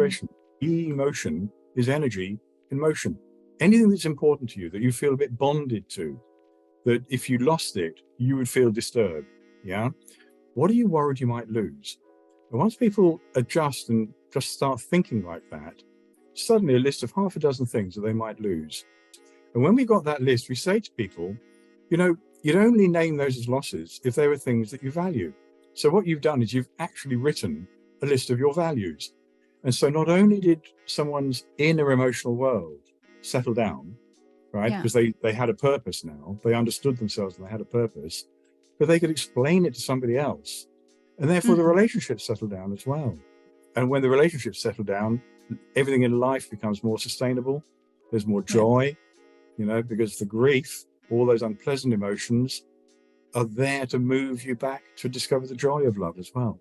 Emotion is energy in motion. Anything that's important to you, that you feel a bit bonded to, that if you lost it, you would feel disturbed. Yeah. What are you worried you might lose? And once people adjust and just start thinking like that, suddenly a list of half a dozen things that they might lose. And when we got that list, we say to people, you'd only name those as losses if they were things that you value. So what you've done is you've actually written a list of your values. And so not only did someone's inner emotional world settle down, right? Because they had a purpose now, they understood themselves and they had a purpose, but they could explain it to somebody else. And therefore the relationships settle down as well. And when the relationships settle down, everything in life becomes more sustainable. There's more joy, because the grief, all those unpleasant emotions are there to move you back to discover the joy of love as well.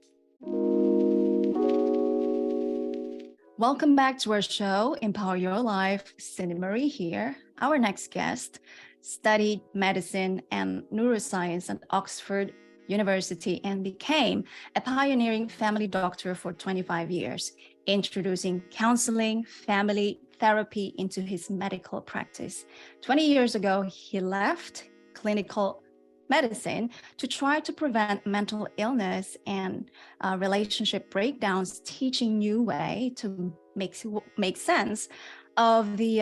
Welcome back to our show, Empower Your Life. Cindy Marie here. Our next guest studied medicine and neuroscience at Oxford University and became a pioneering family doctor for 25 years, introducing counseling, family therapy into his medical practice. 20 years ago, he left clinical medicine to try to prevent mental illness and relationship breakdowns, teaching new way to make sense of the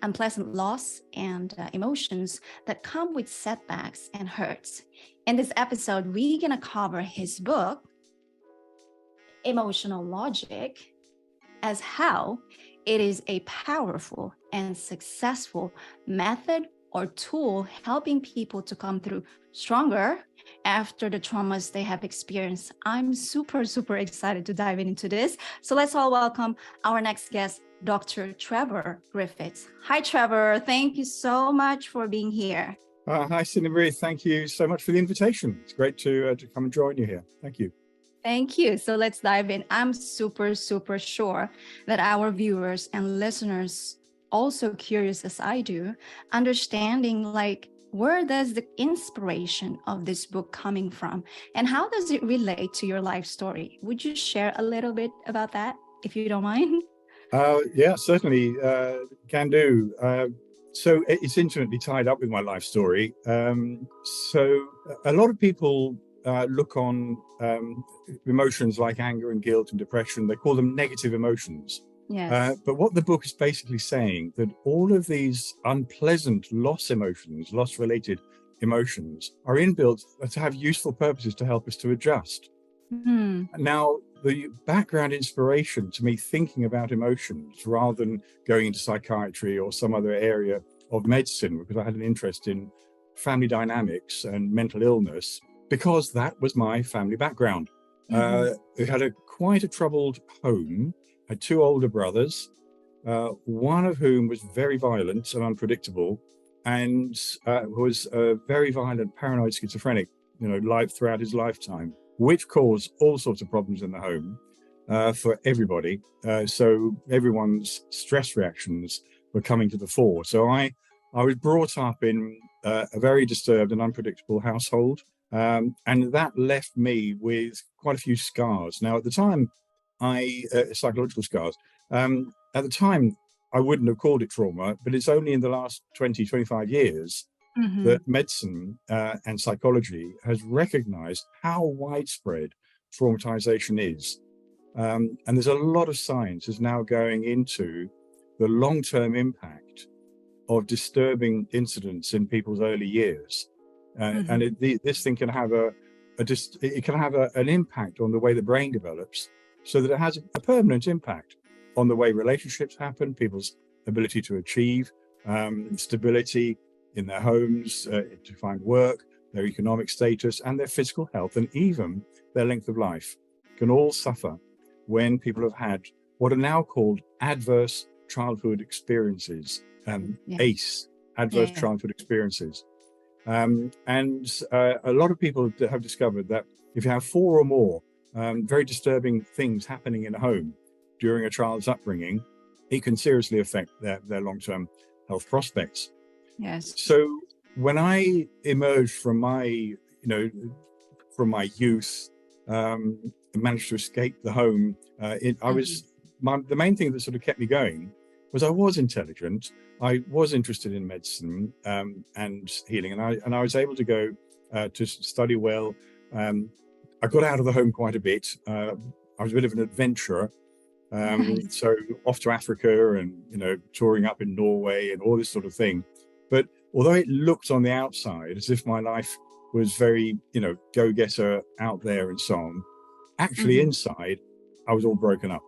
unpleasant loss and emotions that come with setbacks and hurts. In this episode, we're going to cover his book, Emotional Logic, as how it is a powerful and successful method or tool helping people to come through stronger after the traumas they have experienced. I'm super, super excited to dive into this. So let's all welcome our next guest, Dr. Trevor Griffiths. Hi, Trevor. Thank you so much for being here. Hi, Cindy Marie. Thank you so much for the invitation. It's great to come and join you here. Thank you. Thank you. So let's dive in. I'm super, super sure that our viewers and listeners also curious as I do, understanding where does the inspiration of this book coming from and how does it relate to your life story? Would you share a little bit about that, if you don't mind? Yeah, certainly can do. So it's intimately tied up with my life story. So a lot of people look on emotions like anger and guilt and depression. They call them negative emotions. Yes. But what the book is basically saying, that all of these unpleasant loss-related emotions are inbuilt to have useful purposes to help us to adjust. Now, the background inspiration to me thinking about emotions rather than going into psychiatry or some other area of medicine, because I had an interest in family dynamics and mental illness, because that was my family background. We had quite a troubled home. I had two older brothers, one of whom was very violent and unpredictable, and was a very violent paranoid schizophrenic, throughout his lifetime, which caused all sorts of problems in the home for everybody. So everyone's stress reactions were coming to the fore. So I was brought up in a very disturbed and unpredictable household, and that left me with quite a few scars. Now, at the time, psychological scars. At the time, I wouldn't have called it trauma, but it's only in the last 20, 25 years that medicine and psychology has recognized how widespread traumatization is. And there's a lot of science is now going into the long-term impact of disturbing incidents in people's early years. And this thing can have an impact on the way the brain develops, so that it has a permanent impact on the way relationships happen, people's ability to achieve stability in their homes, to find work, their economic status, and their physical health, and even their length of life can all suffer when people have had what are now called adverse childhood experiences, ACE, adverse childhood experiences. And a lot of people have discovered that if you have 4 or more very disturbing things happening in a home during a child's upbringing, it can seriously affect their long-term health prospects. Yes. So when I emerged from my youth, managed to escape the home, I was the main thing that sort of kept me going was I was intelligent. I was interested in medicine and healing, and I was able to go to study well. I got out of the home quite a bit. I was a bit of an adventurer. Nice. So off to Africa and, touring up in Norway and all this sort of thing. But although it looked on the outside as if my life was very, go-getter out there and so on, actually inside, I was all broken up.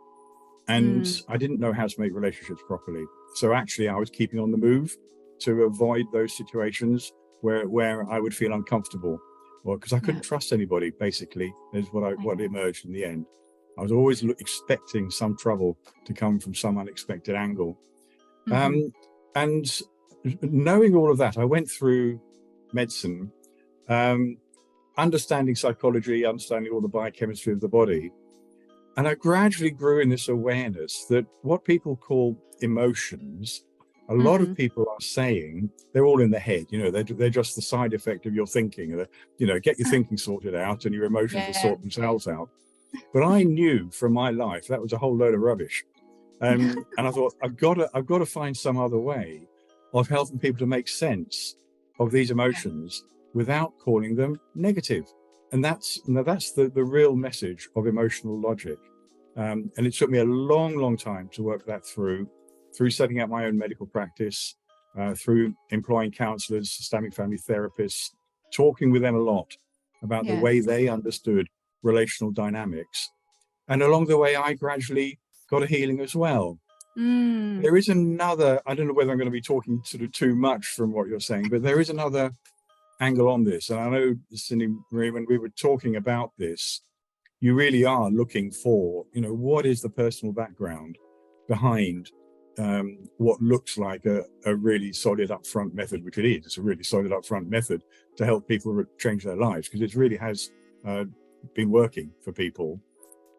And I didn't know how to make relationships properly. So actually, I was keeping on the move to avoid those situations where I would feel uncomfortable, or because I couldn't trust anybody, basically, is what emerged in the end. I was always expecting some trouble to come from some unexpected angle. And knowing all of that, I went through medicine, understanding psychology, understanding all the biochemistry of the body. And I gradually grew in this awareness that what people call emotions, a lot of people are saying they're all in the head. They're just the side effect of your thinking. Get your thinking sorted out and your emotions will sort themselves out. But I knew from my life that was a whole load of rubbish. And I thought, I've got to find some other way of helping people to make sense of these emotions without calling them negative. And that's the real message of emotional logic. And it took me a long, long time to work that through setting up my own medical practice, through employing counselors, systemic family therapists, talking with them a lot about the way they understood relational dynamics. And along the way, I gradually got a healing as well. There is another, I don't know whether I'm going to be talking sort of too much from what you're saying, but there is another angle on this. And I know, Cindy Marie, when we were talking about this, you really are looking for, what is the personal background behind what looks like a really solid upfront method, which it is. It's a really solid upfront method to help people change their lives, because it really has been working for people.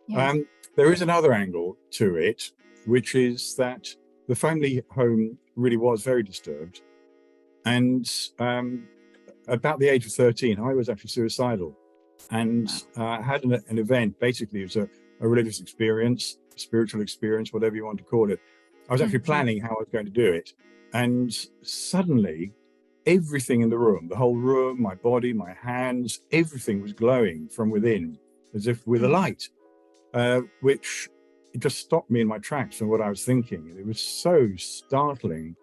There is another angle to it, which is that the family home really was very disturbed. And about the age of 13, I was actually suicidal. And I had an event. Basically, it was a religious experience, spiritual experience, whatever you want to call it. I was actually planning how I was going to do it. And suddenly, everything in the room, the whole room, my body, my hands, everything was glowing from within, as if with a light, which just stopped me in my tracks from what I was thinking. And it was so startling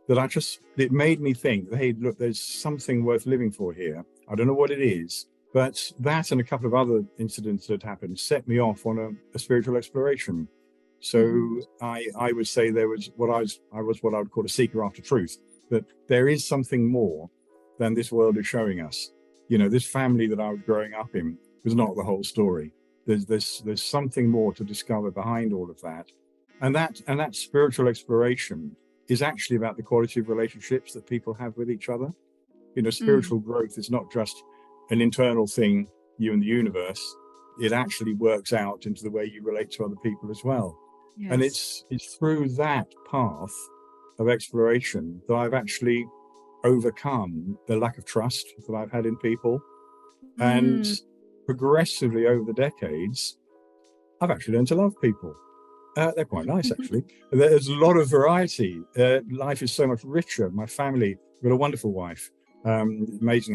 that it made me think, hey, look, there's something worth living for here. I don't know what it is. But that and a couple of other incidents that happened set me off on a spiritual exploration. So I would say there was I was what I would call a seeker after truth, that there is something more than this world is showing us. This family that I was growing up in was not the whole story. There's something more to discover behind all of that. And that spiritual exploration is actually about the quality of relationships that people have with each other. Spiritual growth is not just an internal thing, you and the universe. It actually works out into the way you relate to other people as well. And it's through that path of exploration that I've actually overcome the lack of trust that I've had in people. And progressively over the decades, I've actually learned to love people. They're quite nice, actually. There's a lot of variety. Life is so much richer. My family, I've got a wonderful wife. Amazing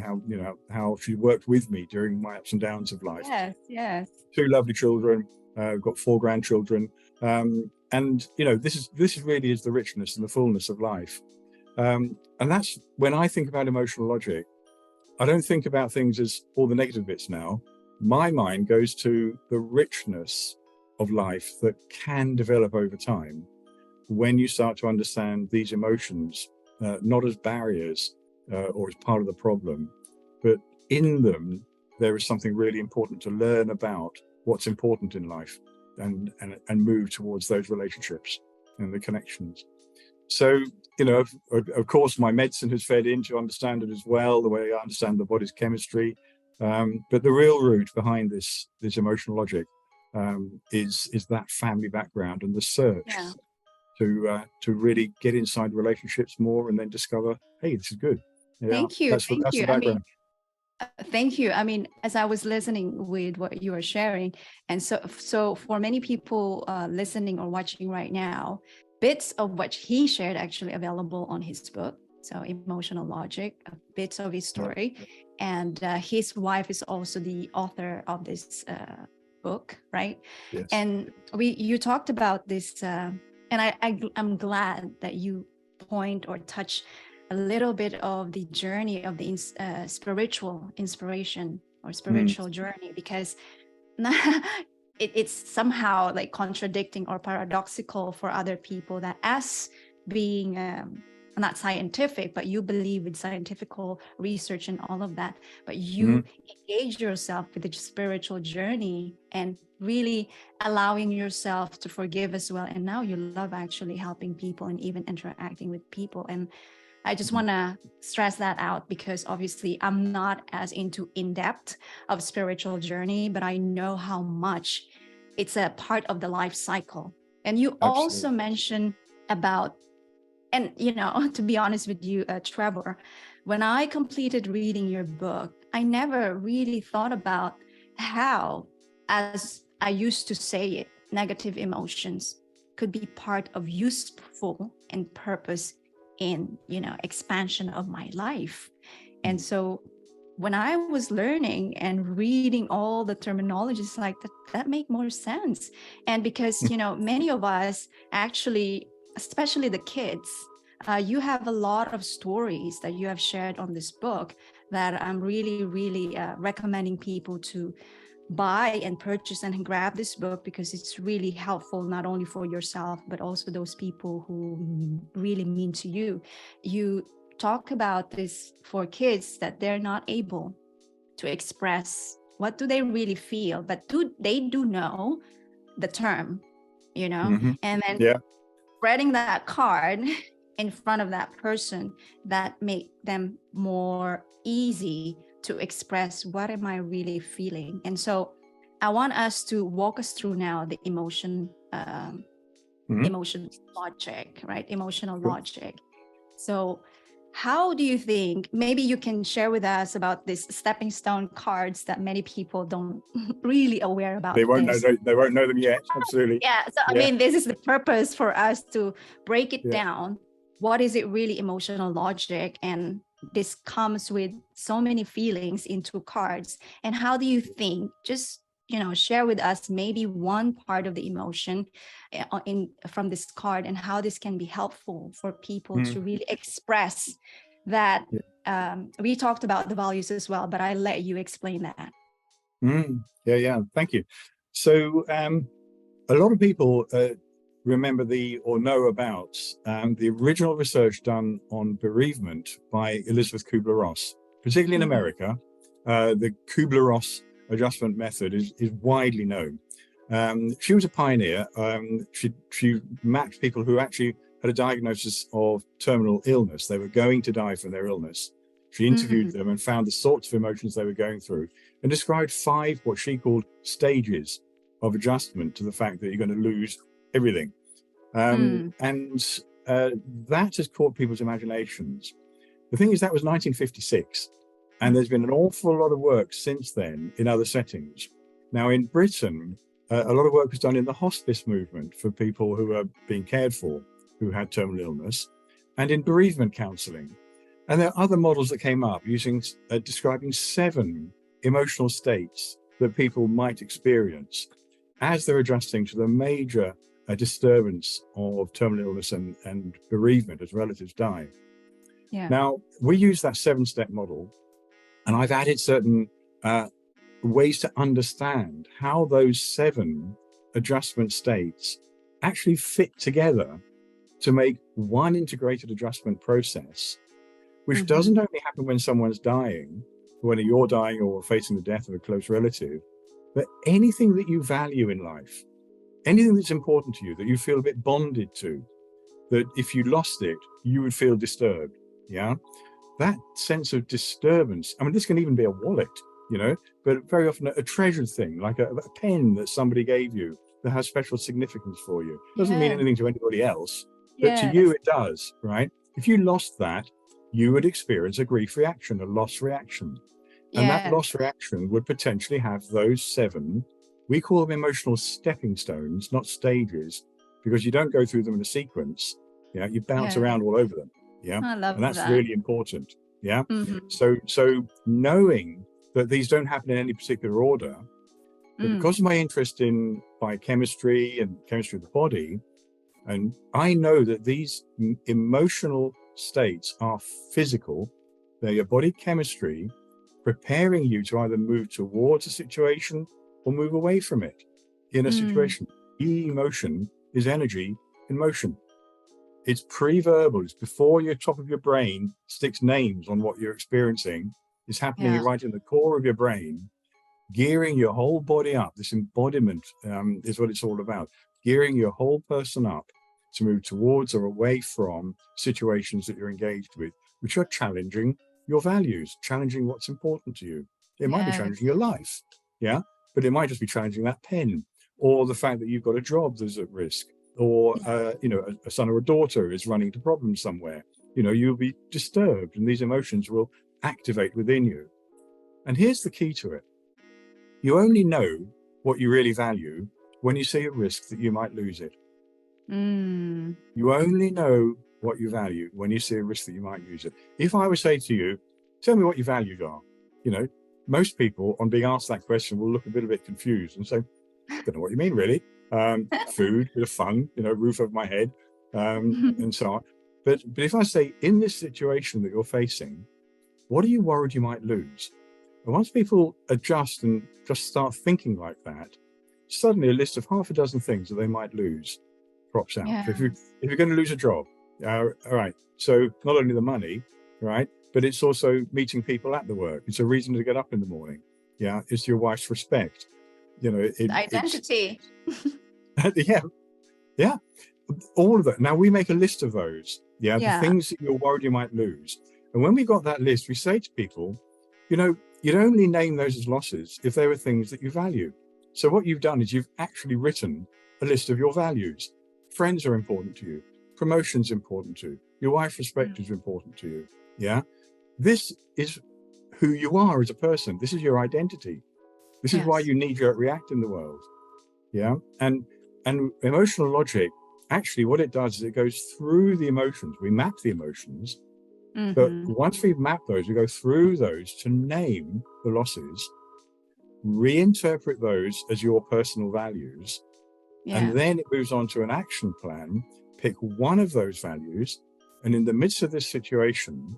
how she worked with me during my ups and downs of life. Yes. 2 lovely children. Got 4 grandchildren. And this really is the richness and the fullness of life. And that's when I think about emotional logic. I don't think about things as all the negative bits now. My mind goes to the richness of life that can develop over time when you start to understand these emotions, not as barriers or as part of the problem, but in them, there is something really important to learn about what's important in life and move towards those relationships and the connections. So, of course, my medicine has fed in to understand it as well, the way I understand the body's chemistry. But the real root behind this emotional logic is that family background and the search to really get inside relationships more and then discover, hey, this is good. Thank you. That's the background. Thank you. I mean, as I was listening with what you were sharing, and so for many people listening or watching right now, bits of what he shared actually available on his book. So Emotional Logic, bits of his story, and his wife is also the author of this book, right? Yes. And you talked about this, and I'm glad that you point or touch a little bit of the journey of the spiritual inspiration or spiritual journey, because it's somehow like contradicting or paradoxical for other people that as being not scientific, but you believe in scientific research and all of that, but you engage yourself with the spiritual journey and really allowing yourself to forgive as well. And now you love actually helping people and even interacting with people. And I just want to stress that out, because obviously I'm not as into in-depth of spiritual journey, but I know how much it's a part of the life cycle. And you also mentioned about, and to be honest with you, Trevor, when I completed reading your book, I never really thought about how, as I used to say it, negative emotions could be part of useful and purpose in expansion of my life. And so when I was learning and reading all the terminologies like that make more sense. And because many of us actually, especially the kids, you have a lot of stories that you have shared on this book that I'm really recommending people to buy and purchase and grab this book, because it's really helpful not only for yourself but also those people who really mean to you. You talk about this for kids that they're not able to express what do they really feel, but they do know the term, and then spreading that card in front of that person that make them more easy to express what am I really feeling. And so I want us to walk us through now the emotion logic, right? Emotional logic. So how do you think, maybe you can share with us about these stepping stone cards that many people don't really aware about? They won't know them yet. Absolutely. Yeah. So I mean, this is the purpose for us to break it down. What is it really, emotional logic? And this comes with so many feelings into cards. And how do you think, just share with us maybe one part of the emotion from this card, and how this can be helpful for people to really express that. We talked about the values as well, but I let you explain that. Yeah, thank you. So a lot of people remember or know about the original research done on bereavement by Elizabeth Kubler-Ross, particularly in America. The Kubler-Ross adjustment method is widely known. She was a pioneer. She mapped people who actually had a diagnosis of terminal illness. They were going to die from their illness. She interviewed them and found the sorts of emotions they were going through, and described 5 what she called stages of adjustment to the fact that you're going to lose everything. And that has caught people's imaginations. The thing is, that was 1956, and there's been an awful lot of work since then in other settings. Now, in Britain, a lot of work was done in the hospice movement for people who are being cared for who had terminal illness, and in bereavement counseling. And there are other models that came up using describing 7 emotional states that people might experience as they're adjusting to the major disturbance of terminal illness and bereavement as relatives die. Now, we use that 7-step model, and I've added certain ways to understand how those 7 adjustment states actually fit together to make one integrated adjustment process, which doesn't only happen when someone's dying, when you're dying or facing the death of a close relative, but anything that you value in life, anything that's important to you, that you feel a bit bonded to, that if you lost it, you would feel disturbed. That sense of disturbance, I mean, this can even be a wallet, but very often a treasured thing, like a pen that somebody gave you that has special significance for you. Doesn't mean anything to anybody else, but to you it does, right? If you lost that, you would experience a grief reaction, a loss reaction. And that Yes. loss reaction would potentially have those 7, we call them emotional stepping stones, not stages, because you don't go through them in a sequence. Yeah, you bounce around all over them. Yeah, I love and that's that. really important. Yeah, Mhm. so knowing that these don't happen in any particular order, but because of my interest in biochemistry and chemistry of the body, and I know that these emotional states are physical, they're your body chemistry preparing you to either move towards a situation or move away from it in a situation. Emotion is energy in motion. It's pre-verbal. It's before your top of your brain sticks names on what you're experiencing. It's happening Yeah. right in the core of your brain, gearing your whole body up. This embodiment is what it's all about. Gearing your whole person up to move towards or away from situations that you're engaged with, which are challenging your values, challenging what's important to you. It might be challenging your life, yeah, but it might just be challenging that pen, or the fact that you've got a job that's at risk, or a son or a daughter is running into problems somewhere. You'll be disturbed, and these emotions will activate within you. And here's the key to it. You only know what you really value when you see a risk that you might lose it. You only know what you value when you see a risk that you might lose it. If I would say to you, tell me what your values are, most people on being asked that question will look a bit confused and say, I don't know what you mean, really. Food, bit of fun, roof over my head, and so on. But if I say, in this situation that you're facing, what are you worried you might lose? And once people adjust and just start thinking like that, suddenly a list of half a dozen things that they might lose crops out. Yeah. So if you're going to lose a job, all right, so not only the money, right, but it's also meeting people at the work. It's a reason to get up in the morning. Yeah, it's your wife's respect. Identity. Yeah, all of that. Now we make a list of those. The Yeah. things that you're worried you might lose. And when we got that list, we say to people, you'd only name those as losses if they were things that you value. So what you've done is you've actually written a list of your values. Friends are important to you. Promotion's important to you. Your wife's respect is important to you. Yeah. This is who you are as a person. This is your identity. This is why you knee-jerk react in the world. Yeah. And emotional logic, actually what it does is it goes through the emotions. We map the emotions. But once we've mapped those, we go through those to name the losses, reinterpret those as your personal values, and then it moves on to an action plan. Pick one of those values, and in the midst of this situation,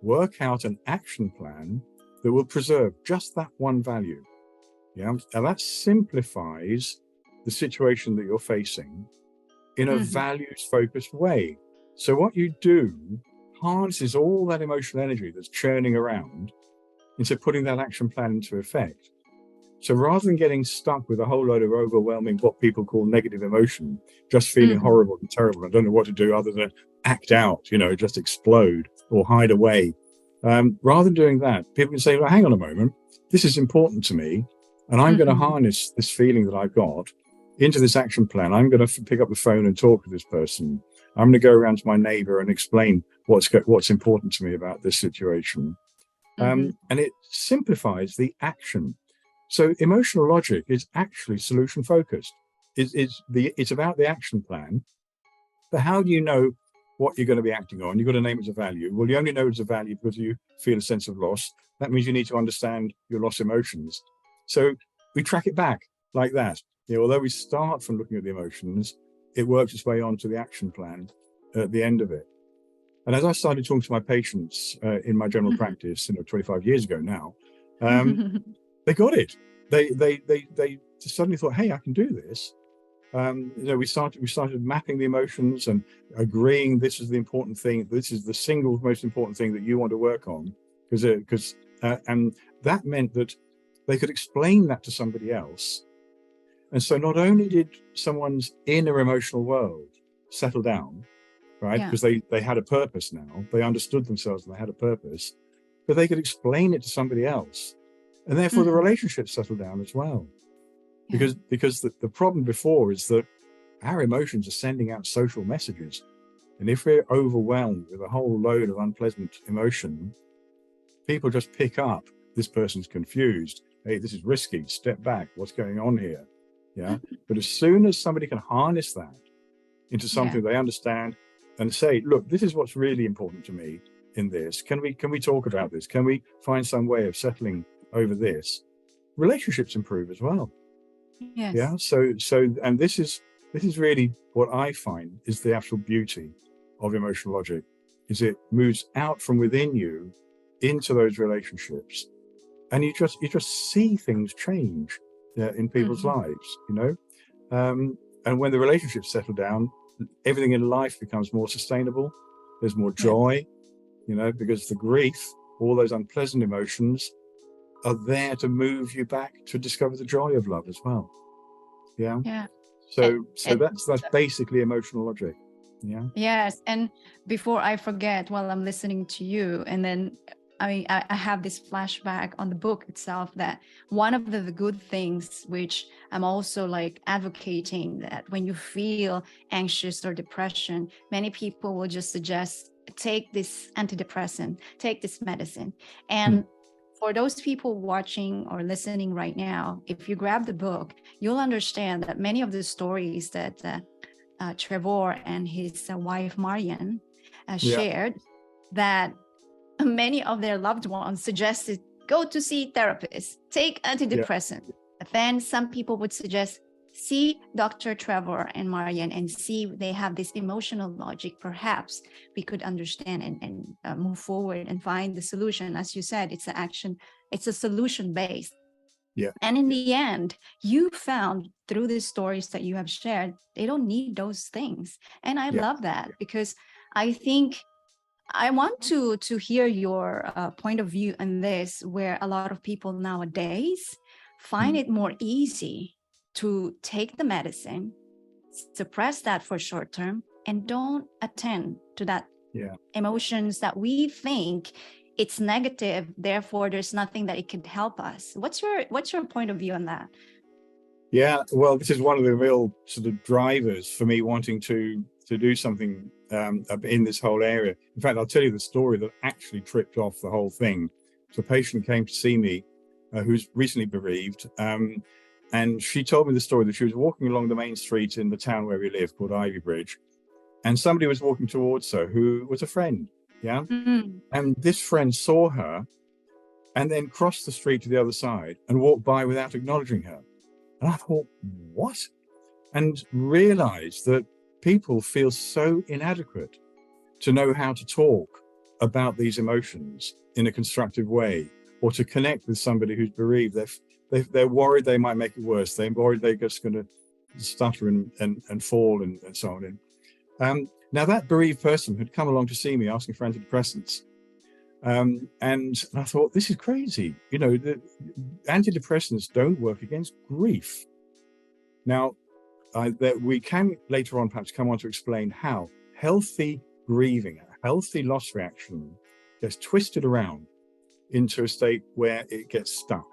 work out an action plan that will preserve just that one value. Yeah, and that simplifies the situation that you're facing in a values-focused way. So what you do harnesses all that emotional energy that's churning around into putting that action plan into effect. So rather than getting stuck with a whole load of overwhelming, what people call negative emotion, just feeling horrible and terrible, I don't know what to do other than act out, just explode or hide away. Rather than doing that, people can say, well, hang on a moment, this is important to me, and I'm going to harness this feeling that I've got into this action plan. I'm going to pick up the phone and talk to this person. I'm going to go around to my neighbor and explain what's important to me about this situation. And it simplifies the action. So emotional logic is actually solution focused. It's about the action plan. But how do you know what you're going to be acting on? You've got to name it as a value. Well, you only know it's a value because you feel a sense of loss. That means you need to understand your loss emotions. So we track it back like that. Although we start from looking at the emotions, it works its way onto the action plan at the end of it. And as I started talking to my patients in my general practice, 25 years ago now, they got it. They suddenly thought, hey, I can do this. We started mapping the emotions and agreeing this is the important thing. This is the single most important thing that you want to work on, and that meant that they could explain that to somebody else. And so not only did someone's inner emotional world settle down, right, because they had a purpose now, they understood themselves and they had a purpose, but they could explain it to somebody else, and therefore the relationship settled down as well. Because the problem before is that our emotions are sending out social messages. And if we're overwhelmed with a whole load of unpleasant emotion, people just pick up this person's confused. Hey, this is risky. Step back. What's going on here? Yeah. But as soon as somebody can harness that into something they understand and say, look, this is what's really important to me in this. Can we talk about this? Can we find some way of settling over this? Relationships improve as well. Yes. Yeah. So and this is really what I find is the actual beauty of emotional logic, is it moves out from within you into those relationships, and you just see things change in people's lives, you know. And when the relationships settle down, everything in life becomes more sustainable. There's more joy, you know, because the grief, all those unpleasant emotions are there to move you back to discover the joy of love as well. Yeah. Yeah. So that's basically emotional logic. Yeah. Yes. And before I forget, while I'm listening to you, and then I have this flashback on the book itself, that one of the good things, which I'm also like advocating, that when you feel anxious or depression, many people will just suggest, take this antidepressant, take this medicine. And for those people watching or listening right now, if you grab the book, you'll understand that many of the stories that Trevor and his wife Marian shared, that many of their loved ones suggested, go to see therapists, take antidepressant. But then some people would suggest, see Dr. Trevor and Marian and see they have this emotional logic. Perhaps we could understand and move forward and find the solution. As you said, it's a solution based. Yeah. And in the end, you found through the stories that you have shared, they don't need those things. And I love that, because I think I want to hear your point of view on this, where a lot of people nowadays find it more easy to take the medicine, suppress that for short term, and don't attend to that emotions that we think it's negative, therefore there's nothing that it could help us. What's your point of view on that? Yeah, well, this is one of the real sort of drivers for me wanting to do something in this whole area. In fact, I'll tell you the story that actually tripped off the whole thing. So a patient came to see me who's recently bereaved, and she told me the story that she was walking along the main street in the town where we live, called Ivy Bridge, and somebody was walking towards her who was a friend, and this friend saw her and then crossed the street to the other side and walked by without acknowledging her. And I thought, what? And realized that people feel so inadequate to know how to talk about these emotions in a constructive way, or to connect with somebody who's bereaved. They're worried they might make it worse. They're worried they're just going to stutter and fall and so on. Now, that bereaved person had come along to see me asking for antidepressants. And I thought, this is crazy. You know, the antidepressants don't work against grief. Now, that we can later on perhaps come on to explain how healthy grieving, a healthy loss reaction, gets twisted around into a state where it gets stuck.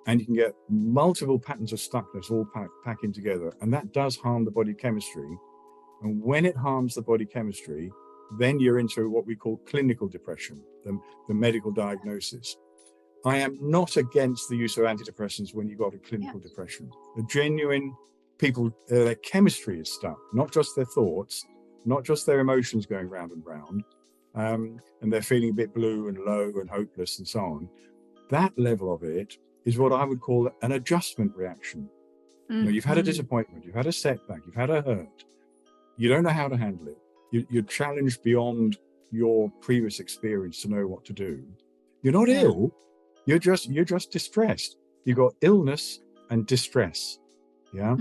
And you can get multiple patterns of stuckness all packing together. And that does harm the body chemistry. And when it harms the body chemistry, then you're into what we call clinical depression, the medical diagnosis. I am not against the use of antidepressants when you've got a clinical depression. The genuine people, their chemistry is stuck, not just their thoughts, not just their emotions going round and round, and they're feeling a bit blue and low and hopeless and so on. That level of it is what I would call an adjustment reaction. You know, you've had a disappointment, you've had a setback, you've had a hurt. You don't know how to handle it. You're challenged beyond your previous experience to know what to do. You're not ill. You're just distressed. You've got illness and distress. Yeah.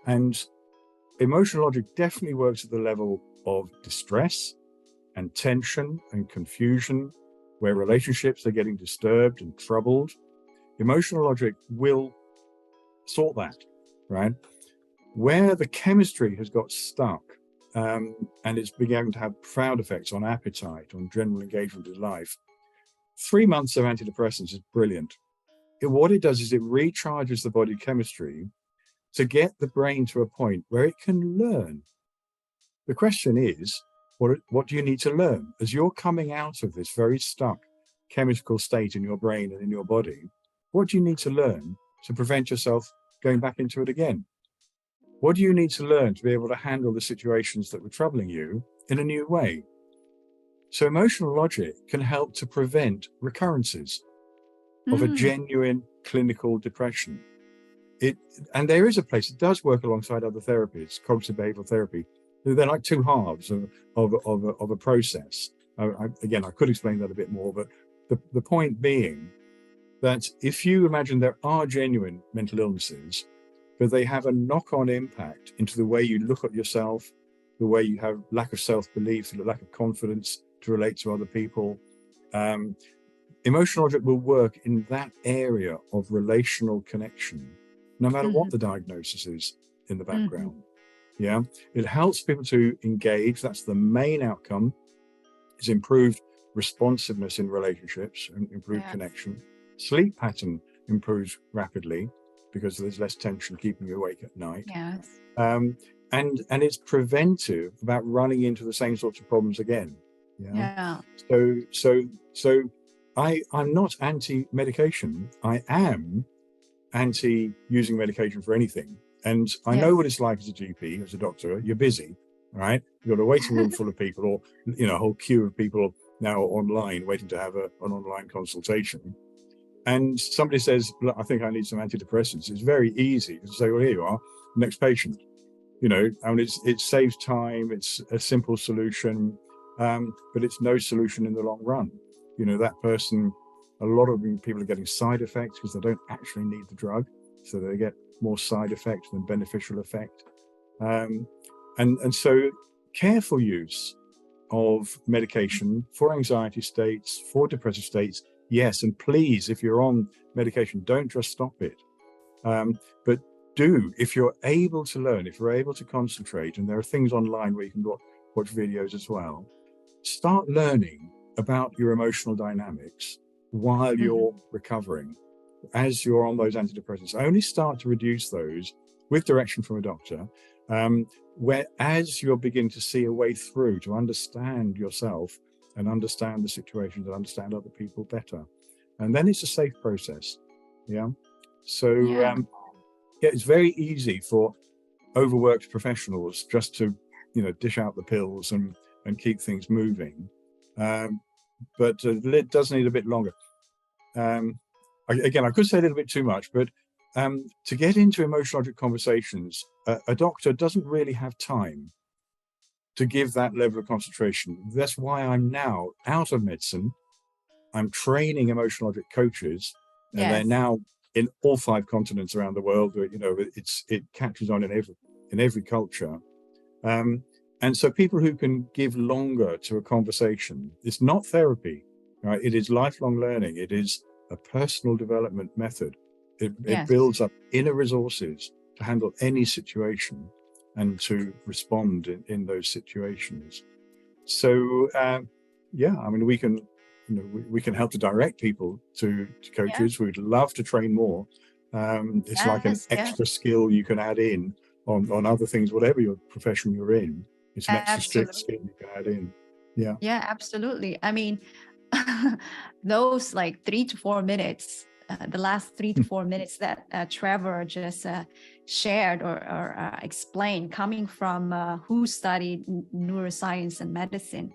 And emotional logic definitely works at the level of distress and tension and confusion, where relationships are getting disturbed and troubled. Emotional logic will sort that, right? Where the chemistry has got stuck, and it's beginning to have profound effects on appetite, on general engagement in life, 3 months of antidepressants is brilliant. What it does is it recharges the body chemistry to get the brain to a point where it can learn. The question is, what do you need to learn? As you're coming out of this very stuck chemical state in your brain and in your body, what do you need to learn to prevent yourself going back into it again? What do you need to learn to be able to handle the situations that were troubling you in a new way? So emotional logic can help to prevent recurrences of a genuine clinical depression. And there is a place, it does work alongside other therapies, cognitive behavioral therapy. They're like two halves of a process. Again, I could explain that a bit more, but the point being that if you imagine there are genuine mental illnesses, but they have a knock-on impact into the way you look at yourself, the way you have lack of self-belief, the lack of confidence to relate to other people. Emotional logic will work in that area of relational connection, no matter what the diagnosis is in the background. Yeah, it helps people to engage. That's the main outcome, is improved responsiveness in relationships and improved connection. Sleep pattern improves rapidly because there's less tension keeping you awake at night. Yes. And it's preventive about running into the same sorts of problems again. Yeah. So I'm not anti-medication. I am anti-using medication for anything. And I know what it's like as a GP, as a doctor. You're busy, right? You've got a waiting room full of people, or a whole queue of people now online waiting to have an online consultation. And somebody says, look, I think I need some antidepressants. It's very easy to say, well, here you are, next patient. It saves time. It's a simple solution, but it's no solution in the long run. That person, a lot of people are getting side effects because they don't actually need the drug. So they get more side effect than beneficial effect. And so careful use of medication for anxiety states, for depressive states, yes. And please, if you're on medication, don't just stop it. But if you're able to learn, if you're able to concentrate, and there are things online where you can watch videos as well, start learning about your emotional dynamics while you're recovering. As you're on those antidepressants, only start to reduce those with direction from a doctor, as you're beginning to see a way through to understand yourself and understand the situations and understand other people better. And then it's a safe process. Yeah. So it's very easy for overworked professionals just to, dish out the pills and keep things moving. But it does need a bit longer. Again, I could say a little bit too much, but to get into emotional logic conversations, a doctor doesn't really have time to give that level of concentration. That's why I'm now out of medicine. I'm training emotional logic coaches, and they're now in all 5 continents around the world. It catches on in every culture. And so people who can give longer to a conversation, it's not therapy, right? It is lifelong learning. It is a personal development method. It builds up inner resources to handle any situation and to respond in those situations. So, we can, we can help to direct people to coaches. We'd love to train more. It's like an extra skill you can add in on other things, whatever your profession you're in. It's an extra skill you can add in. Yeah. Yeah, absolutely. I mean, those like 3 to 4 minutes, the last 3 to 4 minutes that Trevor just shared or explained, coming from who studied neuroscience and medicine.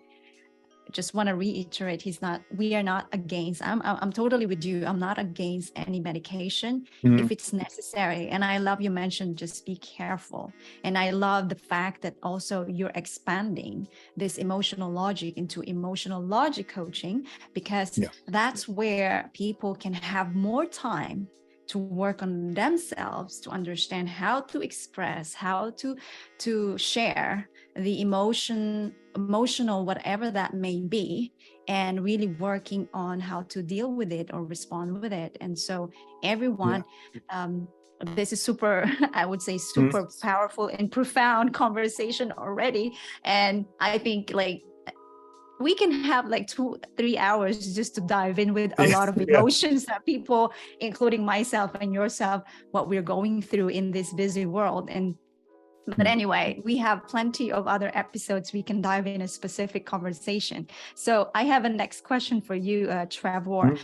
Just want to reiterate, we are not against, I'm totally with you. I'm not against any medication if it's necessary. And I love you mentioned, just be careful. And I love the fact that also you're expanding this emotional logic into emotional logic coaching, because that's where people can have more time to work on themselves, to understand how to express, how to share the emotional, whatever that may be, and really working on how to deal with it or respond with it. And so everyone, this is super, I would say super powerful and profound conversation already. And I think we can have 2-3 hours just to dive in with a lot of emotions that people, including myself and yourself, what we're going through in this busy world. And But anyway, we have plenty of other episodes we can dive in a specific conversation. So I have a next question for you, Trevor.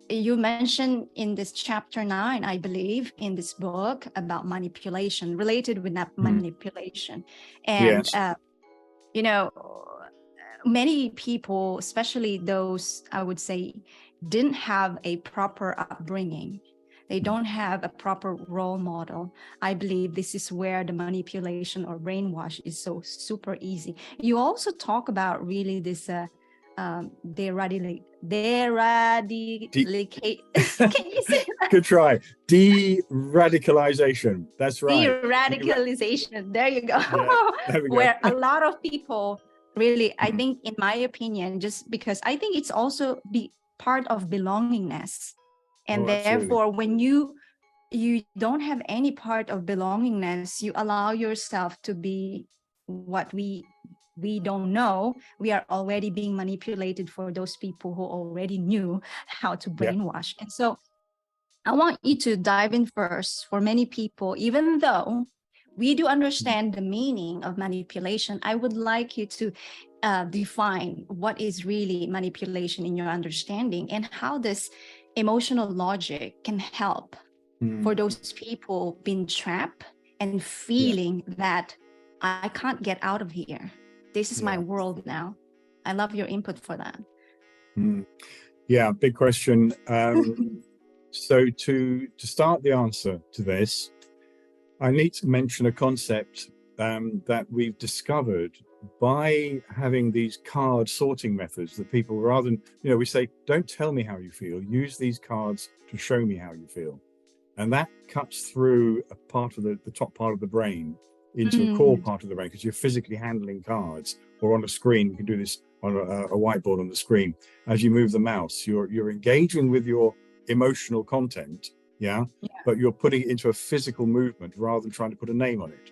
You mentioned in this chapter 9, I believe, in this book about manipulation, related with that manipulation. And, you know, many people, especially those, I would say, didn't have a proper upbringing. They don't have a proper role model. I believe this is where the manipulation or brainwash is so super easy. You also talk about really this can you say that? Good try. De-radicalization. That's right. De-radicalization. There you go. There we go. Where a lot of people really, I think, in my opinion, just because I think it's also part of belongingness. And therefore, when you don't have any part of belongingness, you allow yourself to be what we don't know. We are already being manipulated for those people who already knew how to brainwash. And so I want you to dive in first. For many people, even though we do understand the meaning of manipulation, I would like you to define what is really manipulation in your understanding, and how this emotional logic can help for those people being trapped and feeling that I can't get out of here. This is my world now. I love your input for that. Yeah, big question. So to start the answer to this, I need to mention a concept that we've discovered by having these card sorting methods that people, rather than, we say, don't tell me how you feel, use these cards to show me how you feel. And that cuts through a part of the top part of the brain into a core part of the brain, because you're physically handling cards, or on a screen. You can do this on a whiteboard on the screen. As you move the mouse, you're engaging with your emotional content, but you're putting it into a physical movement rather than trying to put a name on it.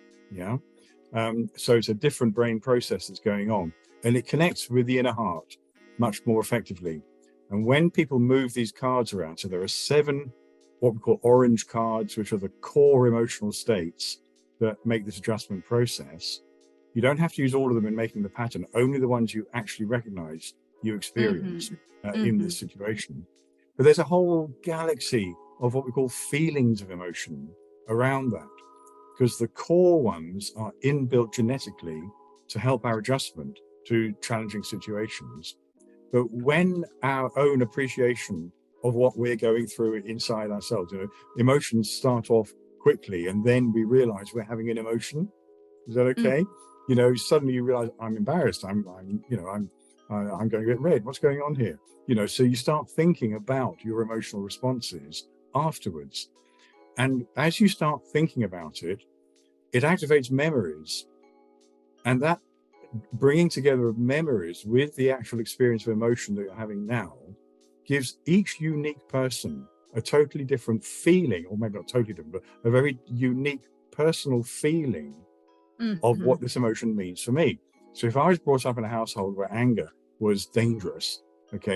So it's a different brain process that's going on, and it connects with the inner heart much more effectively. And when people move these cards around, so there are 7 what we call orange cards, which are the core emotional states that make this adjustment process. You don't have to use all of them in making the pattern, only the ones you actually recognize you experience in this situation. But there's a whole galaxy of what we call feelings of emotion around that, because the core ones are inbuilt genetically to help our adjustment to challenging situations. But when our own appreciation of what we're going through inside ourselves, emotions start off quickly, and then we realize we're having an emotion. Is that okay? Suddenly you realize, I'm embarrassed. I'm going to get red. What's going on here? So you start thinking about your emotional responses afterwards. And as you start thinking about it, it activates memories. And that bringing together of memories with the actual experience of emotion that you're having now gives each unique person a totally different feeling, or maybe not totally different, but a very unique personal feeling of what this emotion means for me. So if I was brought up in a household where anger was dangerous,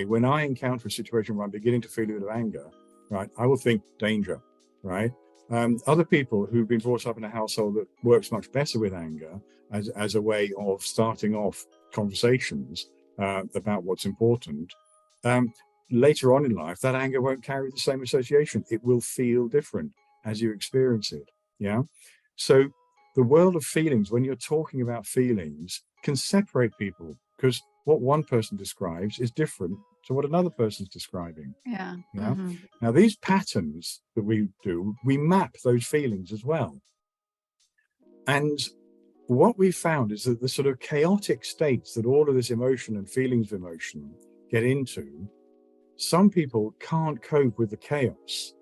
when I encounter a situation where I'm beginning to feel a bit of anger, right, I will think danger, right? Other people who've been brought up in a household that works much better with anger as a way of starting off conversations about what's important, later on in life, that anger won't carry the same association. It will feel different as you experience it. So the world of feelings, when you're talking about feelings, can separate people, because what one person describes is different to what another person's describing. Now, these patterns that we do, we map those feelings as well. And what we found is that the sort of chaotic states that all of this emotion and feelings of emotion get into, some people can't cope with the chaos,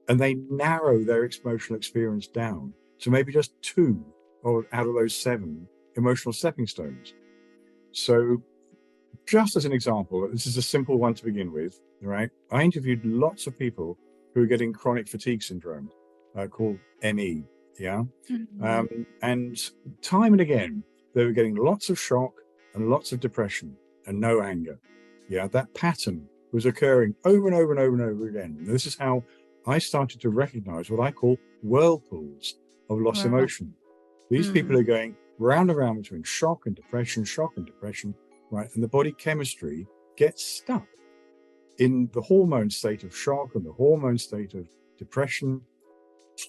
and they narrow their emotional experience down to maybe just 2 out of those 7 emotional stepping stones. So just as an example, this is a simple one to begin with, right? I interviewed lots of people who are getting chronic fatigue syndrome, called ME, and time and again, they were getting lots of shock and lots of depression and no anger. That pattern was occurring over and over and over and over again. And this is how I started to recognize what I call whirlpools of lost emotion. These people are going round and round between shock and depression, right? And the body chemistry gets stuck in the hormone state of shock and the hormone state of depression,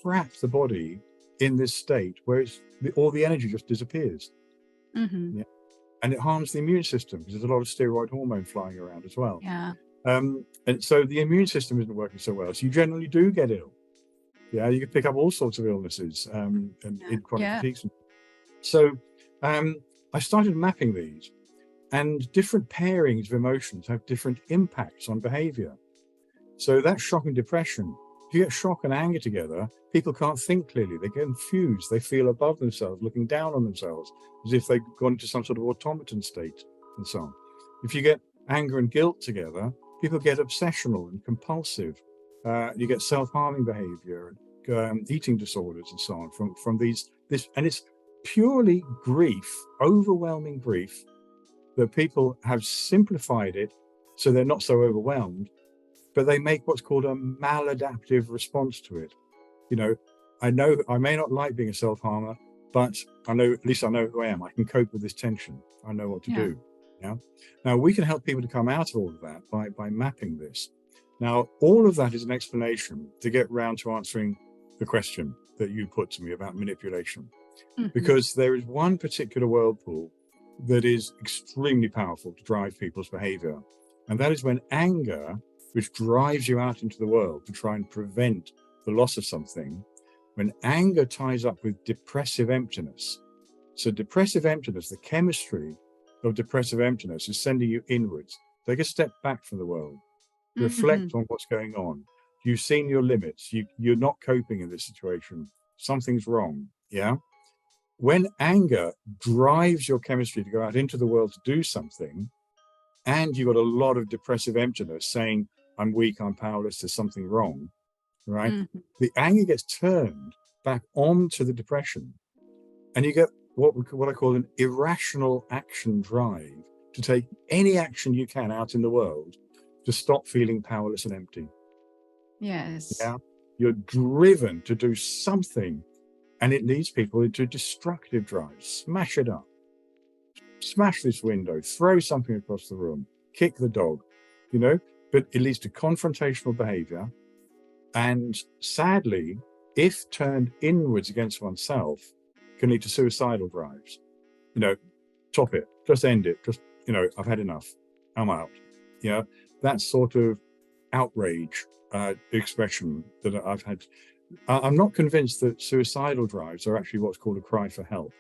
traps the body in this state where all the energy just disappears. Yeah. And it harms the immune system because there's a lot of steroid hormone flying around as well. Yeah. And so the immune system isn't working so well. So you generally do get ill. Yeah, you can pick up all sorts of illnesses and in chronic fatigue. So I started mapping these, and different pairings of emotions have different impacts on behavior. So that's shock and depression. If you get shock and anger together, people can't think clearly. They get confused. They feel above themselves, looking down on themselves, as if they've gone into some sort of automaton state and so on. If you get anger and guilt together, people get obsessional and compulsive. You get self-harming behavior, eating disorders and so on from this, and it's purely grief, overwhelming grief, that people have simplified it so they're not so overwhelmed, but they make what's called a maladaptive response to it. You know, I know I may not like being a self-harmer, but I know, at least I know who I am. I can cope with this tension. I know what to do. Yeah. Now we can help people to come out of all of that by mapping this. Now, all of that is an explanation to get round to answering the question that you put to me about manipulation, because there is one particular whirlpool that is extremely powerful to drive people's behavior. And that is when anger, which drives you out into the world to try and prevent the loss of something, when anger ties up with depressive emptiness. So depressive emptiness, the chemistry of depressive emptiness is sending you inwards. Take a step back from the world, reflect on what's going on. You've seen your limits. You're not coping in this situation. Something's wrong, yeah? When anger drives your chemistry to go out into the world to do something, and you've got a lot of depressive emptiness saying, I'm weak, I'm powerless, there's something wrong, right? The anger gets turned back onto the depression, and you get what I call an irrational action drive to take any action you can out in the world to stop feeling powerless and empty. Yes. Yeah, you're driven to do something, and it leads people into destructive drives. Smash it up, smash this window, throw something across the room, kick the dog, you know, but it leads to confrontational behavior. And sadly, if turned inwards against oneself, can lead to suicidal drives. You know, top it, just end it, just, you know, I've had enough, I'm out. You know, that sort of outrage expression that I've had. I'm not convinced that suicidal drives are actually what's called a cry for help.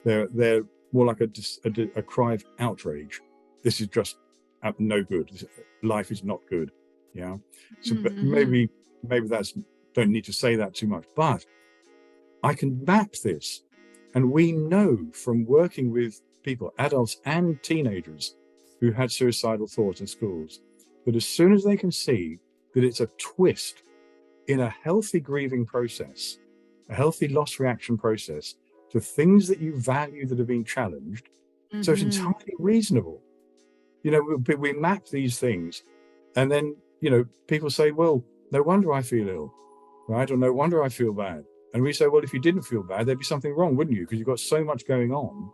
They're more like a cry of outrage. This is just no good. Life is not good. Yeah. So but maybe that's, don't need to say that too much, but I can map this. And we know from working with people, adults and teenagers who had suicidal thoughts in schools, that as soon as they can see that it's a twist in a healthy grieving process, a healthy loss reaction process to things that you value that have been challenged, so it's entirely reasonable. You know, we map these things, and then, you know, people say, well, no wonder I feel ill, right? Or no wonder I feel bad. And we say, well, if you didn't feel bad, there'd be something wrong, wouldn't you? Because you've got so much going on.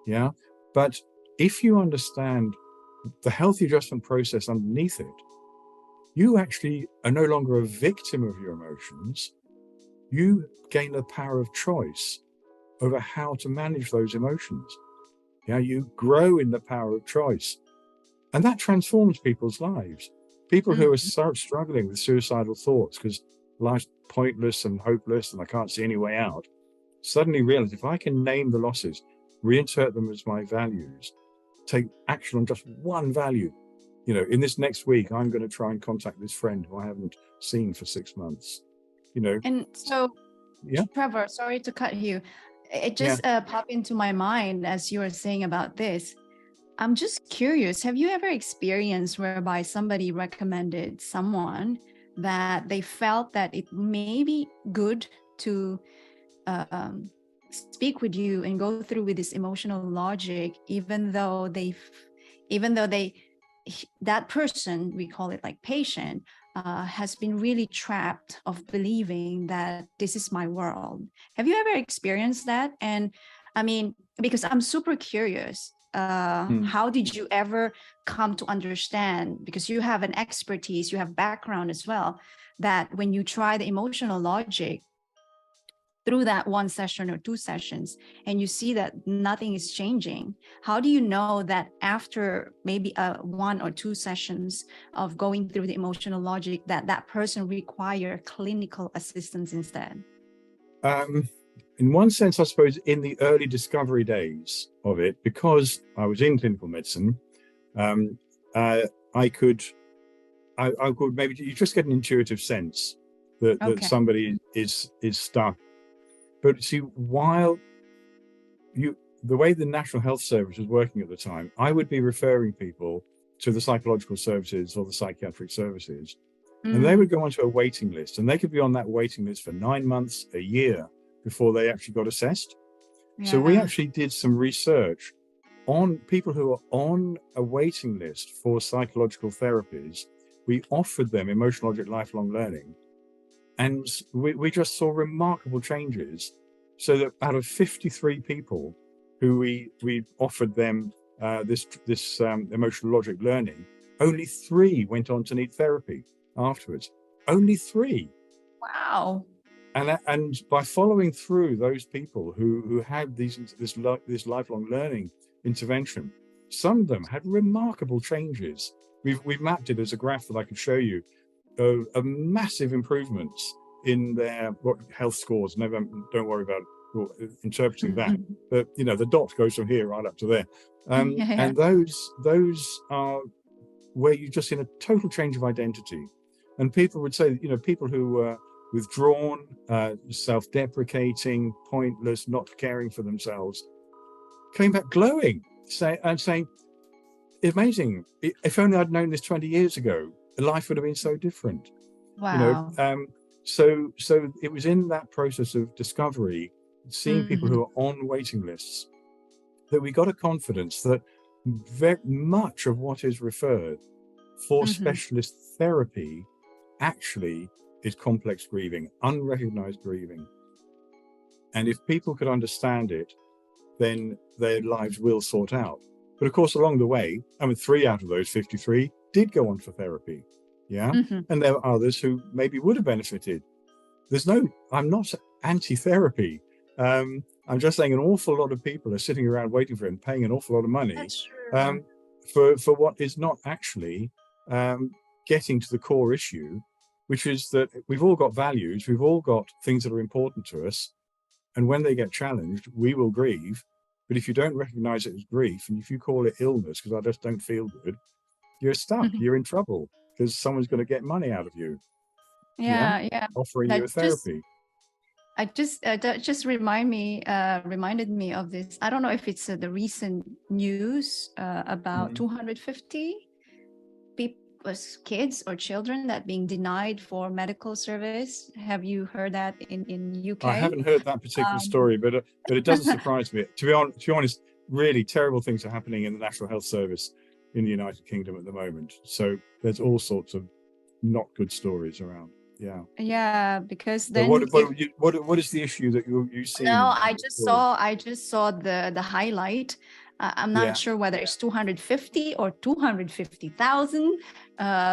Yeah. But if you understand the healthy adjustment process underneath it, you actually are no longer a victim of your emotions. You gain the power of choice over how to manage those emotions. Yeah, you grow in the power of choice. And that transforms people's lives. People who are so struggling with suicidal thoughts because life's pointless and hopeless and I can't see any way out, suddenly realize if I can name the losses, reinsert them as my values, take action on just one value. You know, in this next week, I'm going to try and contact this friend who I haven't seen for 6 months, you know. And so, Trevor, sorry to cut you. It just popped into my mind as you were saying about this. I'm just curious, have you ever experienced whereby somebody recommended someone that they felt that it may be good to speak with you and go through with this emotional logic, even though that person, we call it like patient, has been really trapped of believing that this is my world. Have you ever experienced that? And I mean, because I'm super curious, how did you ever come to understand, because you have an expertise, you have background as well, that when you try the emotional logic through that one session or two sessions and you see that nothing is changing, how do you know that after maybe one or two sessions of going through the emotional logic that that person require clinical assistance instead? In one sense, I suppose in the early discovery days of it, because I was in clinical medicine, I could maybe, you just get an intuitive sense that somebody is stuck. But see, while the way the National Health Service was working at the time, I would be referring people to the psychological services or the psychiatric services, and they would go onto a waiting list, and they could be on that waiting list for 9 months, a year, before they actually got assessed. Yeah. So we actually did some research on people who are on a waiting list for psychological therapies. We offered them emotional logic lifelong learning, and we just saw remarkable changes. So that out of 53 people who we offered them this emotional logic learning, only 3 went on to need therapy afterwards. Only 3. Wow. And by following through those people who had this lifelong learning intervention, some of them had remarkable changes. We've mapped it as a graph that I could show you, of massive improvements in their health scores. Never, don't worry about interpreting that. But the dot goes from here right up to there, and those are where you're just in a total change of identity. And people would say, people who were withdrawn, self-deprecating, pointless, not caring for themselves, came back glowing, saying, amazing. If only I'd known this 20 years ago, life would have been so different. Wow. So it was in that process of discovery, seeing people who are on waiting lists, that we got a confidence that very much of what is referred for specialist therapy actually is complex grieving, unrecognized grieving. And if people could understand it, then their lives will sort out. But of course, along the way, 3 out of those 53 did go on for therapy. Yeah. And there are others who maybe would have benefited. I'm not anti-therapy. I'm just saying an awful lot of people are sitting around waiting for it and paying an awful lot of money. That's true. For what is not actually getting to the core issue, which is that we've all got values, we've all got things that are important to us. And when they get challenged, we will grieve. But if you don't recognize it as grief, and if you call it illness, because I just don't feel good, you're stuck, you're in trouble, because someone's going to get money out of you. Yeah. Offering you a therapy. That just reminded me of this. I don't know if it's the recent news about 250 kids or children that being denied for medical service. Have you heard that in UK? I haven't heard that particular story, but it doesn't surprise me. To be honest, really terrible things are happening in the National Health Service in the United Kingdom at the moment. So there's all sorts of not good stories around. Yeah, because then what is the issue that you see? No, I just saw the highlight. I'm not sure whether it's 250 or 250,000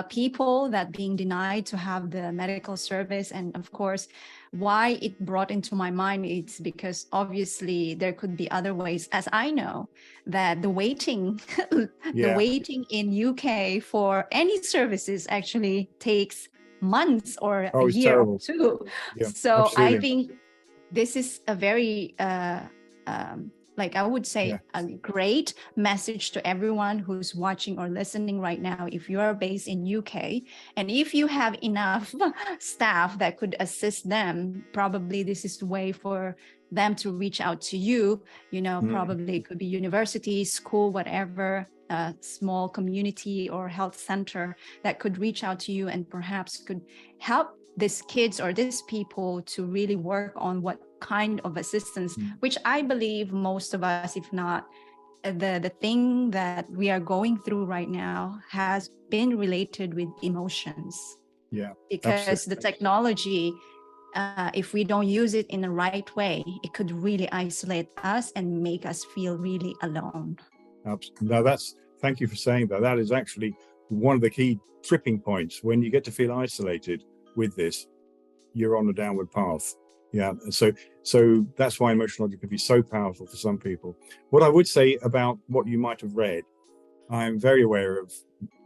people that being denied to have the medical service. And of course, why it brought into my mind, it's because obviously there could be other ways, as I know that the waiting in UK for any services actually takes months or a year or two. So absolutely. I think this is a very I would say a great message to everyone who's watching or listening right now. If you are based in UK and if you have enough staff that could assist them, probably this is the way for them to reach out to you. Probably it could be university, school, whatever, a small community or health center that could reach out to you and perhaps could help these kids or these people to really work on what kind of assistance, which I believe most of us, if not the thing that we are going through right now, has been related with emotions. Yeah, because absolutely. the technology, if we don't use it in the right way, it could really isolate us and make us feel really alone. No, thank you for saying that. That is actually one of the key tripping points. When you get to feel isolated with this, you're on a downward path. Yeah. So that's why emotional logic can be so powerful for some people. What I would say about what you might have read, I'm very aware of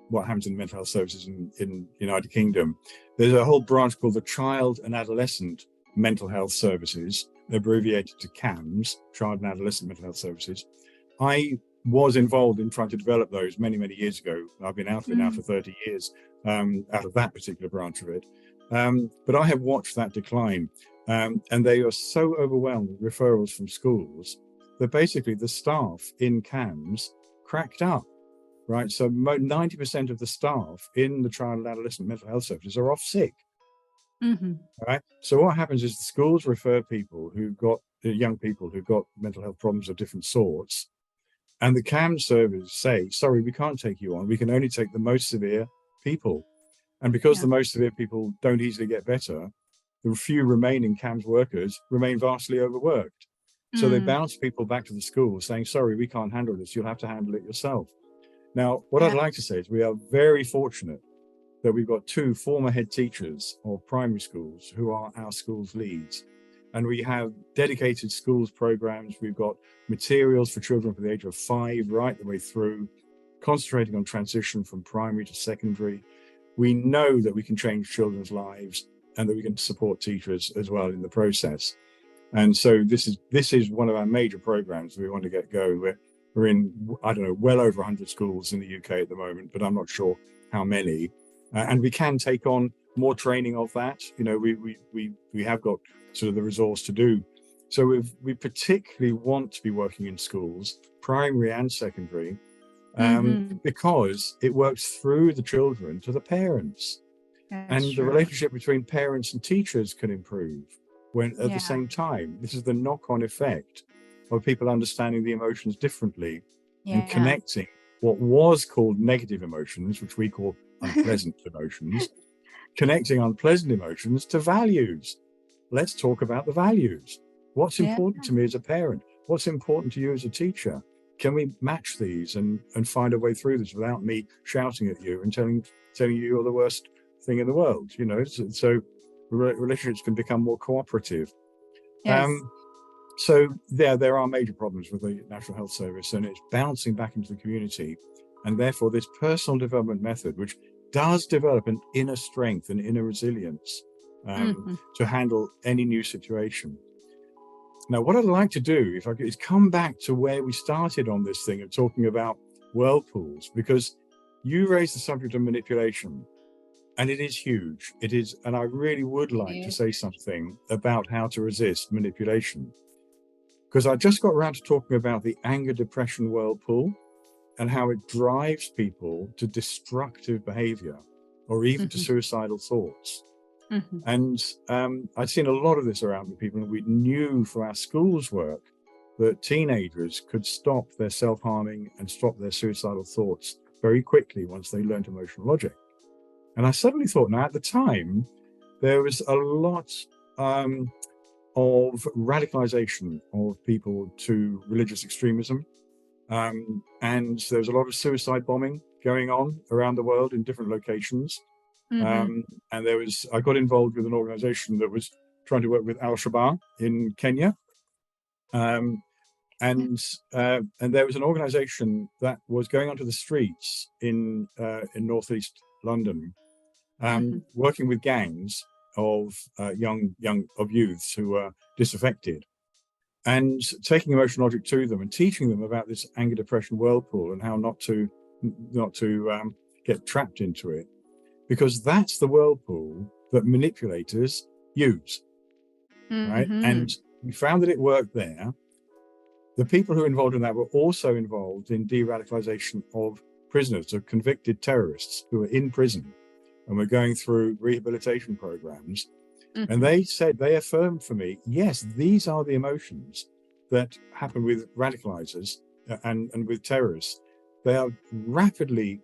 what happens in mental health services in United Kingdom. There's a whole branch called the Child and Adolescent Mental Health Services, abbreviated to CAMS, Child and Adolescent Mental Health Services. I was involved in trying to develop those many, many years ago. I've been out of it now for 30 years, out of that particular branch of it. But I have watched that decline, and they are so overwhelmed with referrals from schools that basically the staff in CAMS cracked up, right? So 90% of the staff in the child and adolescent mental health services are off sick. Right. So what happens is the schools refer people who've got young people who've got mental health problems of different sorts. And the CAMS servers say, sorry, we can't take you on. We can only take the most severe people. And because the most severe people don't easily get better, the few remaining CAMS workers remain vastly overworked. So they bounce people back to the school saying, sorry, we can't handle this. You'll have to handle it yourself. Now, what I'd like to say is we are very fortunate that we've got 2 former head teachers of primary schools who are our school's leads. And we have dedicated schools programs. We've got materials for children from the age of 5 right the way through, concentrating on transition from primary to secondary. We know that we can change children's lives and that we can support teachers as well in the process. And so this is one of our major programs we want to get going. We're in, I don't know, well over 100 schools in the UK at the moment, but I'm not sure how many. And we can take on more training of that. You know, we have got sort of the resource to do. So we particularly want to be working in schools, primary and secondary, because it works through the children to the parents. And the relationship between parents and teachers can improve when at the same time. This is the knock-on effect of people understanding the emotions differently and connecting what was called negative emotions, which we call unpleasant emotions, connecting unpleasant emotions to values. Let's talk about the values. What's important to me as a parent? What's important to you as a teacher? Can we match these and find a way through this without me shouting at you and telling you you're the worst thing in the world? You know, so relationships can become more cooperative. So there are major problems with the National Health Service, and it's bouncing back into the community. And therefore, this personal development method, which does develop an inner strength and inner resilience to handle any new situation. Now, what I'd like to do, if I could, is come back to where we started on this thing of talking about whirlpools, because you raised the subject of manipulation, and it is huge. It is, and I really would like to say something about how to resist manipulation, because I just got around to talking about the anger depression whirlpool and how it drives people to destructive behavior or even to suicidal thoughts. And I'd seen a lot of this around with people, and we knew from our schools work that teenagers could stop their self-harming and stop their suicidal thoughts very quickly once they learned emotional logic. And I suddenly thought, now at the time, there was a lot of radicalization of people to religious extremism. And there was a lot of suicide bombing going on around the world in different locations. And I got involved with an organization that was trying to work with Al-Shabaab in Kenya. And there was an organization that was going onto the streets in northeast London, working with gangs of young youths who were disaffected, and taking emotional logic to them and teaching them about this anger depression whirlpool and how not to get trapped into it, because that's the whirlpool that manipulators use, right? And we found that it worked there. The people who were involved in that were also involved in de-radicalization of prisoners, of convicted terrorists who were in prison and were going through rehabilitation programs. And they affirmed for me, yes, these are the emotions that happen with radicalizers and with terrorists. They are rapidly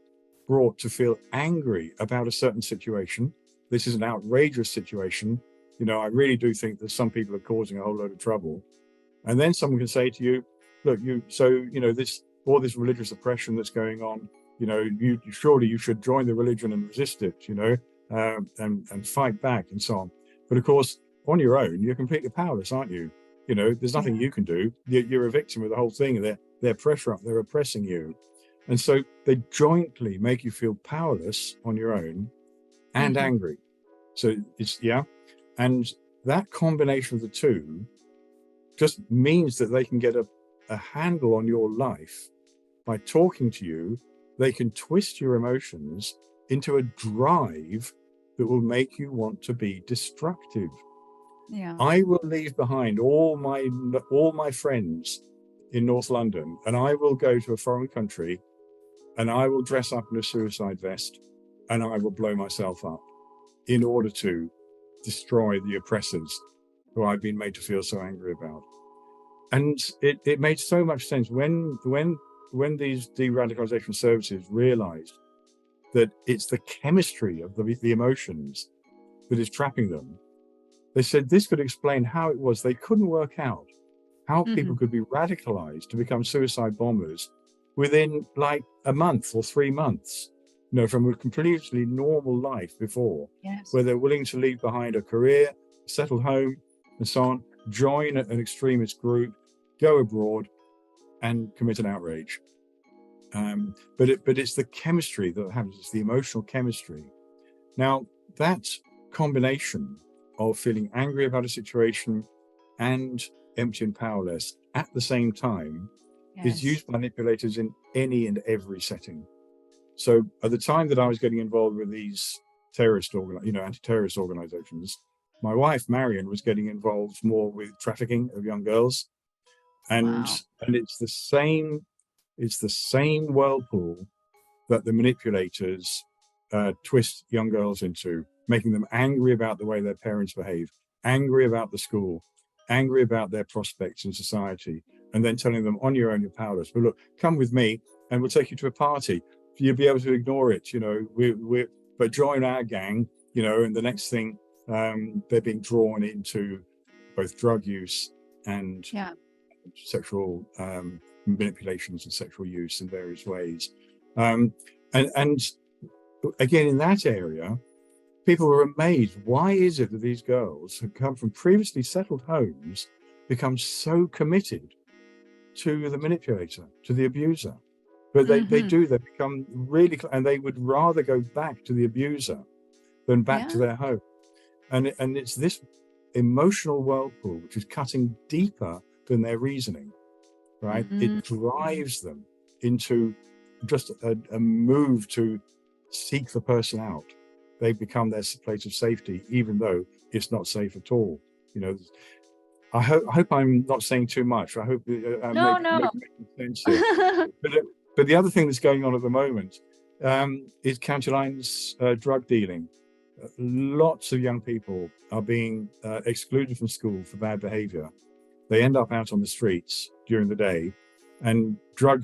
brought to feel angry about a certain situation. this is an outrageous situation. You know, I really do think that some people are causing a whole load of trouble. And then someone can say to you, look, all this religious oppression that's going on, you know, surely you should join the religion and resist it, you know, and fight back and so on. But of course, on your own, you're completely powerless, aren't you? You know, there's nothing you can do. You're a victim of the whole thing. They're they're oppressing you. And so they jointly make you feel powerless on your own and angry. So and that combination of the two just means that they can get a handle on your life by talking to you. They can twist your emotions into a drive that will make you want to be destructive. Yeah. I will leave behind all my friends in North London, and I will go to a foreign country, and I will dress up in a suicide vest, and I will blow myself up in order to destroy the oppressors who I've been made to feel so angry about. And it made so much sense when these de-radicalization services realized that it's the chemistry of the emotions that is trapping them. They said this could explain how it was they couldn't work out how people could be radicalized to become suicide bombers within like a month or 3 months, you know, from a completely normal life before, where they're willing to leave behind a career, settle home, and so on, join an extremist group, go abroad, and commit an outrage. But it's the chemistry that happens. It's the emotional chemistry. Now, that combination of feeling angry about a situation and empty and powerless at the same time is used by manipulators in any and every setting. So at the time that I was getting involved with these anti-terrorist organizations, my wife Marion was getting involved more with trafficking of young girls, and it's the same whirlpool that the manipulators twist young girls into, making them angry about the way their parents behave, angry about the school, angry about their prospects in society, and then telling them, on your own, you're powerless. But look, come with me and we'll take you to a party. You'll be able to ignore it, you know, but join our gang, you know, and the next thing, they're being drawn into both drug use and sexual manipulations and sexual use in various ways. And again, in that area, people were amazed. Why is it that these girls who come from previously settled homes become so committed to the manipulator, to the abuser? But they become really, and they would rather go back to the abuser than back to their home. And it's this emotional whirlpool which is cutting deeper than their reasoning, right? It drives them into just a move to seek the person out. They become their place of safety, even though it's not safe at all. You know, I hope I'm not saying too much. I hope I'm making sense here. But the other thing that's going on at the moment is county lines drug dealing. Lots of young people are being excluded from school for bad behavior. They end up out on the streets during the day, and drug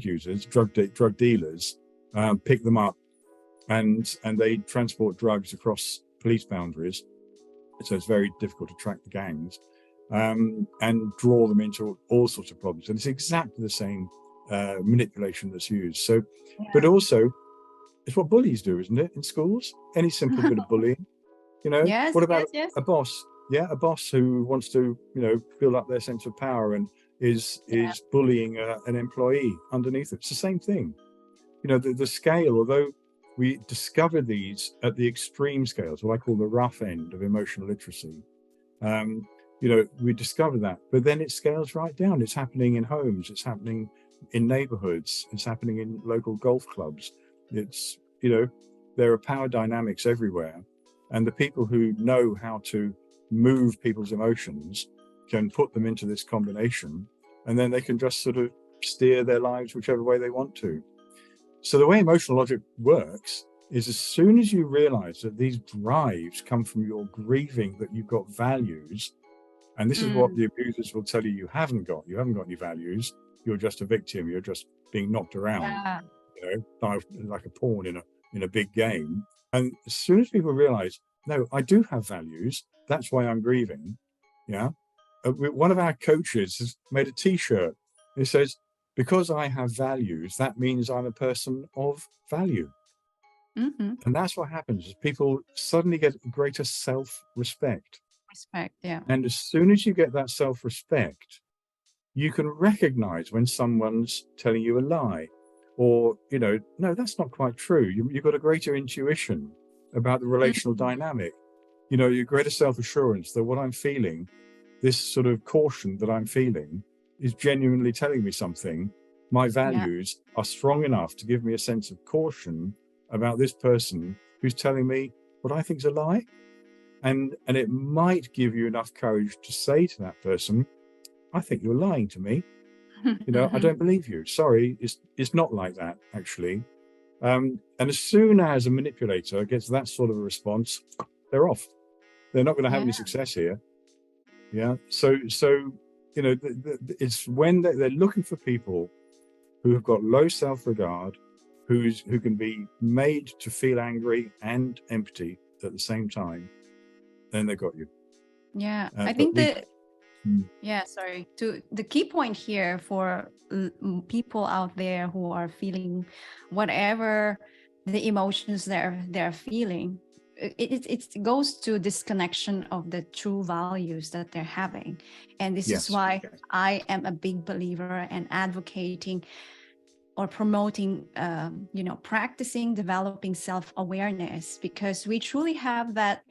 users, drug dealers, pick them up, and they transport drugs across police boundaries. So it's very difficult to track the gangs, and draw them into all sorts of problems. And it's exactly the same manipulation that's used. So, but also, it's what bullies do, isn't it? In schools, any simple bit of bullying, you know. What about a boss? Yeah, a boss who wants to, you know, build up their sense of power and is bullying an employee underneath it. It's the same thing. You know, the scale, although we discover these at the extreme scales, what I call the rough end of emotional literacy, you know, we discover that, but then it scales right down. It's happening in homes, it's happening in neighborhoods, it's happening in local golf clubs. It's, you know, there are power dynamics everywhere. And the people who know how to move people's emotions can put them into this combination, and then they can just sort of steer their lives whichever way they want to. So the way emotional logic works is, as soon as you realize that these drives come from your grieving that you've got values, and this is what the abusers will tell you, you haven't got any values, you're just a victim, you're just being knocked around, you know, like a pawn in a big game. And as soon as people realize, no, I do have values, that's why I'm grieving. Yeah. One of our coaches has made a t-shirt. It says, because I have values, that means I'm a person of value. Mm-hmm. And that's what happens is people suddenly get greater self-respect. Respect, yeah. And as soon as you get that self-respect, you can recognize when someone's telling you a lie, or, no, that's not quite true. You've got a greater intuition about the relational Mm-hmm. dynamic. Your greater self-assurance that what I'm feeling, this sort of caution that I'm feeling, is genuinely telling me something. My Yeah. values are strong enough to give me a sense of caution about this person who's telling me what I think is a lie. And it might give you enough courage to say to that person, I think you're lying to me. I Mm-hmm. don't believe you. Sorry, it's not like that, actually. And as soon as a manipulator gets that sort of a response, they're off. They're not going to have Yeah. any success here. Yeah. So it's when they're looking for people who have got low self-regard, who can be made to feel angry and empty at the same time, then they got you. Yeah. I But think we. yeah, sorry. To the key point here for people out there who are feeling whatever the emotions they're feeling, it goes to disconnection of the true values that they're having. And this is Yes. why I am a big believer and advocating or promoting, practicing, developing self-awareness, because we truly have that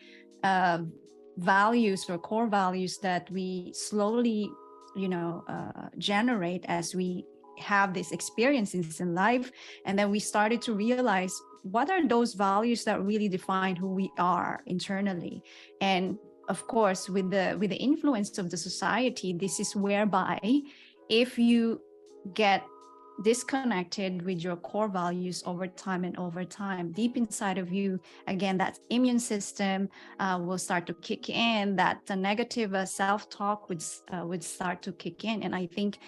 values or core values that we slowly, generate as we have these experiences in life. And then we started to realize what are those values that really define who we are internally. And of course, with the influence of the society, this is whereby if you get disconnected with your core values over time and over time, deep inside of you, again, that immune system will start to kick in, that the negative self-talk would start to kick in. And I think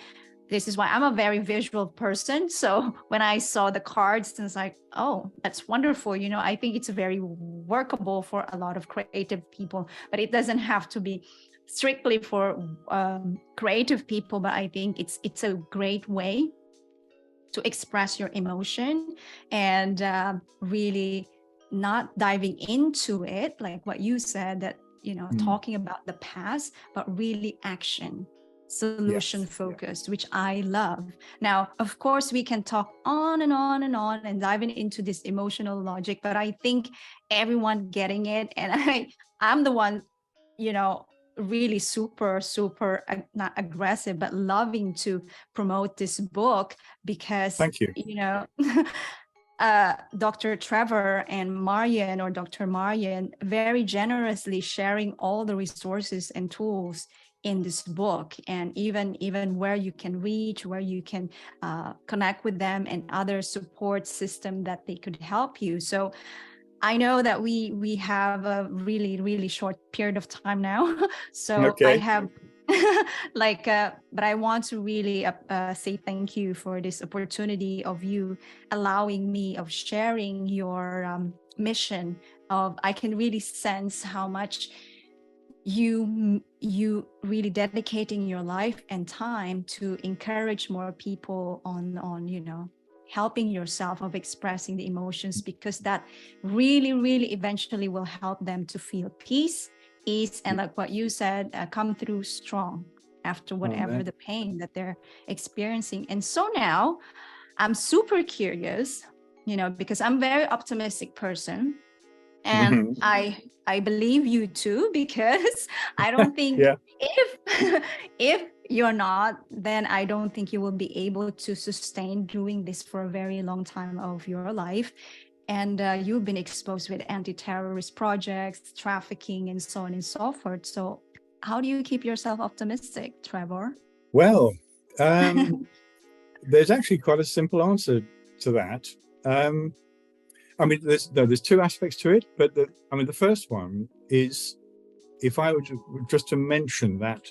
this is why I'm a very visual person. So when I saw the cards, I was like, oh, that's wonderful. I think it's very workable for a lot of creative people, but it doesn't have to be strictly for creative people. But I think it's a great way to express your emotion and really not diving into it, like what you said, that, talking about the past, but really action, solution focused, which I love. Now, of course, we can talk on and on and on and diving into this emotional logic, but I think everyone getting it. And I'm the one, really super not aggressive but loving to promote this book, because Thank you. Dr. Trevor and Marian, or Dr. Marian, very generously sharing all the resources and tools in this book, and even where you can reach, where you can connect with them, and other support system that they could help you. So I know that we have a really short period of time now, so I have but I want to really say thank you for this opportunity of you allowing me, of sharing your mission. Of I can really sense how much you really dedicating your life and time to encourage more people on helping yourself of expressing the emotions, because that really eventually will help them to feel peace, ease, and like what you said, come through strong after whatever the pain that they're experiencing. And so now I'm super curious, because I'm a very optimistic person, and I believe you too, because I don't think if you're not, then I don't think you will be able to sustain doing this for a very long time of your life. And you've been exposed with anti-terrorist projects, trafficking, and so on and so forth. So how do you keep yourself optimistic, Trevor? Well, there's actually quite a simple answer to that. I mean, there's two aspects to it, but the first one is, if I were just to mention that,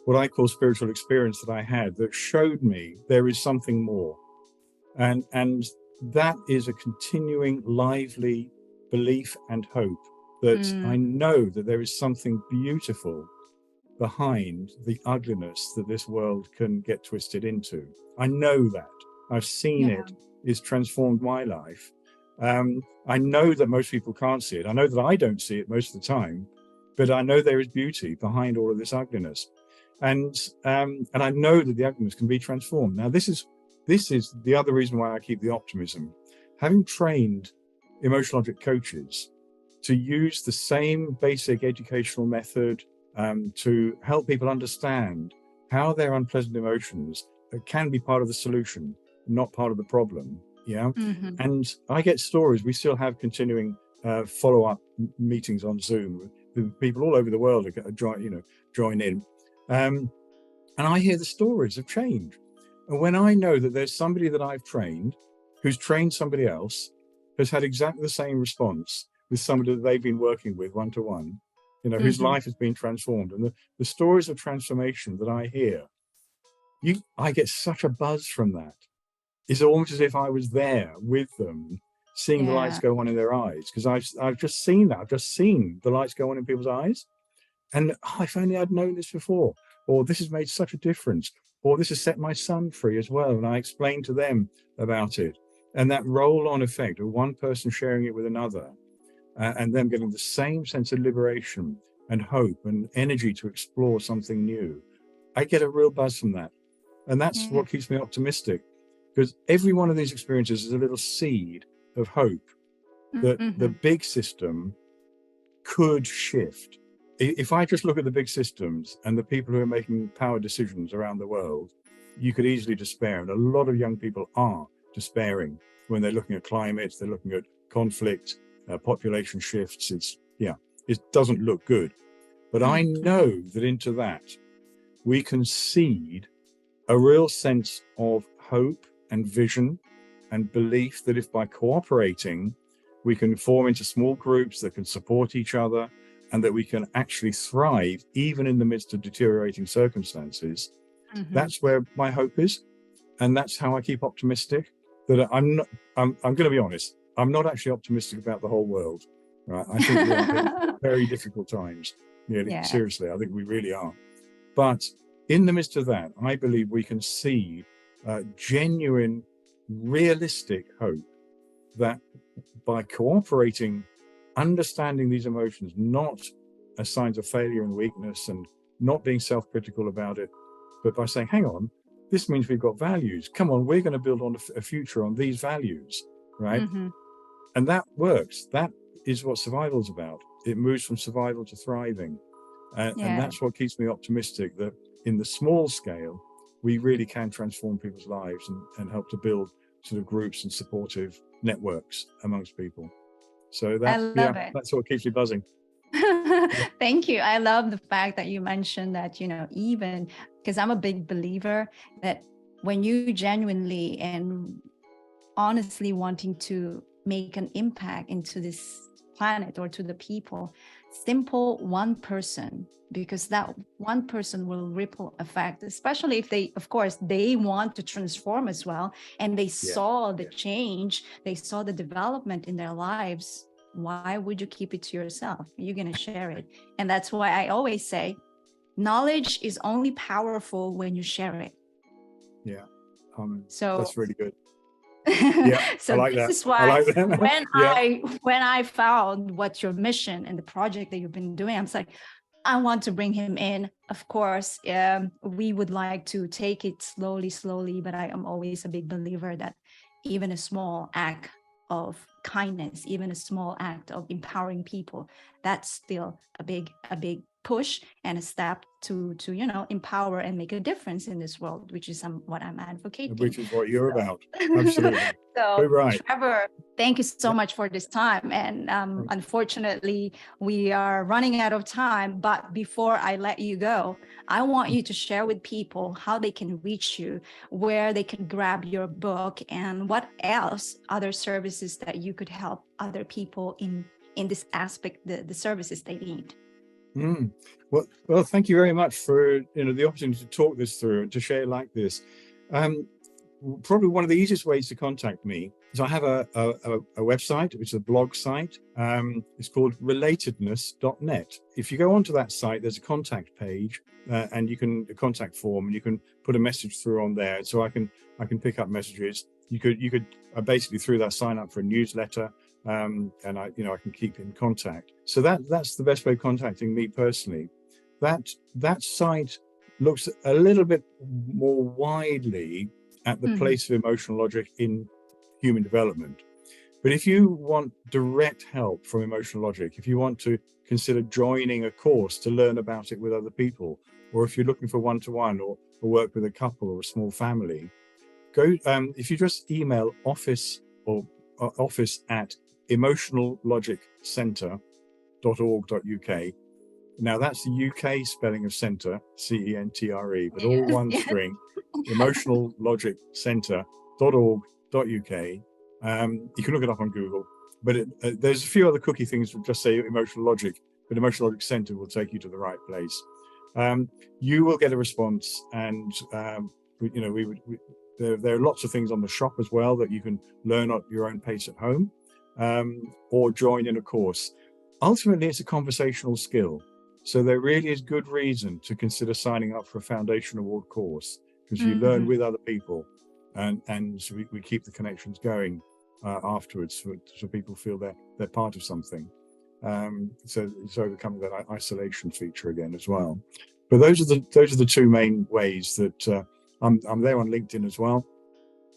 what I call spiritual experience that I had that showed me there is something more, and that is a continuing, lively belief and hope, that I know that there is something beautiful behind the ugliness that this world can get twisted into. I know that. I've seen it. It's transformed my life. I know that most people can't see it. I know that I don't see it most of the time, but I know there is beauty behind all of this ugliness. And I know that the ugliness can be transformed. Now, this is the other reason why I keep the optimism. Having trained emotional object coaches to use the same basic educational method to help people understand how their unpleasant emotions can be part of the solution, not part of the problem. Yeah. And I get stories. We still have continuing follow-up meetings on Zoom. People all over the world join in. And I hear the stories of change. And when I know that there's somebody that I've trained who's trained somebody else, has had exactly the same response with somebody that they've been working with one-to-one, whose life has been transformed. And the stories of transformation that I hear, I get such a buzz from that. It's almost as if I was there with them, seeing the lights go on in their eyes, because I've just seen that. I've just seen the lights go on in people's eyes. And if only I'd known this before, or this has made such a difference, or this has set my son free as well. And I explained to them about it. And that roll-on effect of one person sharing it with another, and them getting the same sense of liberation and hope and energy to explore something new. I get a real buzz from that. And that's what keeps me optimistic, because every one of these experiences is a little seed of hope that the big system could shift. If I just look at the big systems and the people who are making power decisions around the world, you could easily despair. And a lot of young people are despairing when they're looking at climate, they're looking at conflict, population shifts. It doesn't look good. But I know that into that, we can seed a real sense of hope and vision and belief that if by cooperating, we can form into small groups that can support each other, and that we can actually thrive even in the midst of deteriorating circumstances. That's where my hope is. And that's how I keep optimistic. That I'm going to be honest, I'm not actually optimistic about the whole world. Right? I think we are in very difficult times. Seriously, I think we really are. But in the midst of that, I believe we can see genuine, realistic hope that by cooperating, understanding these emotions, not as signs of failure and weakness, and not being self-critical about it, but by saying, hang on, this means we've got values. Come on, we're going to build on a future on these values, right? And that works. That is what survival is about. It moves from survival to thriving. And that's what keeps me optimistic, that in the small scale, we really can transform people's lives and help to build sort of groups and supportive networks amongst people. So that's what keeps me buzzing. Thank you. I love the fact that you mentioned that, even because I'm a big believer that when you genuinely and honestly wanting to make an impact into this planet or to the people, simple one person, because that one person will ripple effect, especially if they want to transform as well, and they saw the change, they saw the development in their lives. Why would you keep it to yourself? You're going to share it. And that's why I always say knowledge is only powerful when you share it. So that's really good. So I like this that. is why when I found what your mission and the project that you've been doing, I was like, I want to bring him in. Of course, we would like to take it slowly, but I am always a big believer that even a small act of kindness, even a small act of empowering people, that's still a big push and a step to empower and make a difference in this world, which is what I'm advocating. Which is what you're about. Absolutely. So, right. Trevor, thank you so much for this time. And unfortunately, we are running out of time. But before I let you go, I want you to share with people how they can reach you, where they can grab your book, and what else, other services that you could help other people in this aspect, the services they need. Well, thank you very much for the opportunity to talk this through and to share like this. probably one of the easiest ways to contact me is I have a website, which is a blog site. It's called relatedness.net. If you go onto that site, there's a contact page, and a contact form, and you can put a message through on there. So I can pick up messages. You could basically through that sign up for a newsletter, and I can keep in contact. So that's the best way of contacting me personally. That site looks a little bit more widely at the place of emotional logic in human development. But if you want direct help from emotional logic, if you want to consider joining a course to learn about it with other people, or if you're looking for one-to-one or work with a couple or a small family, if you just email office at emotionallogiccentre.org.uk. Now that's the UK spelling of centre, CENTRE, but all one string, emotionallogiccentre.org.uk. You can look it up on Google, but there's a few other cookie things that just say emotional logic, but emotional logic centre will take you to the right place. You will get a response, and there are lots of things on the shop as well that you can learn at your own pace at home, or join in a course. Ultimately, it's a conversational skill. So there really is good reason to consider signing up for a Foundation Award course, because you learn with other people, and so we keep the connections going afterwards, so people feel they're part of something. So it's overcoming that isolation feature again as well. But those are the two main ways that I'm there on LinkedIn as well.